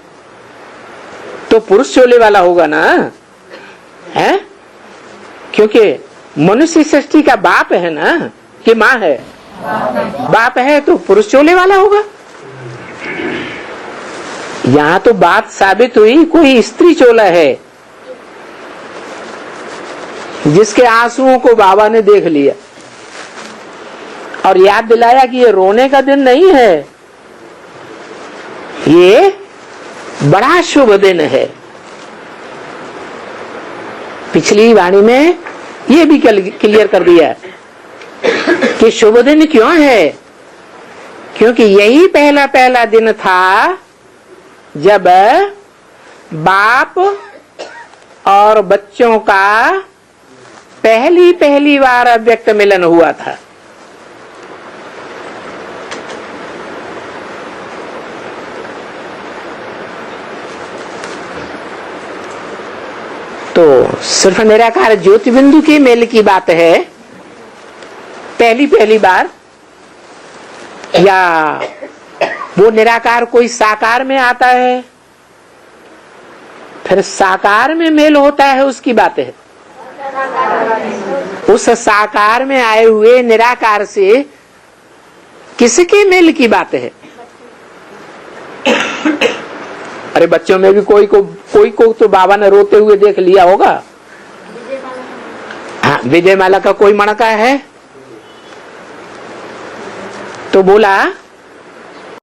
तो पुरुष चोले वाला होगा ना, है? क्योंकि मनुष्य सृष्टि का बाप है ना कि माँ है? बाप है तो पुरुष चोले वाला होगा। यहाँ तो बात साबित हुई कोई स्त्री चोला है जिसके आंसुओं को बाबा ने देख लिया और याद दिलाया कि ये रोने का दिन नहीं है, ये बड़ा शुभ दिन है। पिछली वाणी में ये भी क्लियर कर दिया कि शुभ दिन क्यों है, क्योंकि यही पहला पहला दिन था जब बाप और बच्चों का पहली बार अव्यक्त मिलन हुआ था। तो सिर्फ निराकार ज्योति बिंदु के मेल की बात है पहली बार, या वो निराकार कोई साकार में आता है फिर साकार में मेल होता है, उसकी बात है। उस साकार में आए हुए निराकार से किसके मेल की बात है? अरे बच्चों में भी कोई को तो बाबा ने रोते हुए देख लिया होगा। हाँ, विजयमाला का कोई मणका है तो बोला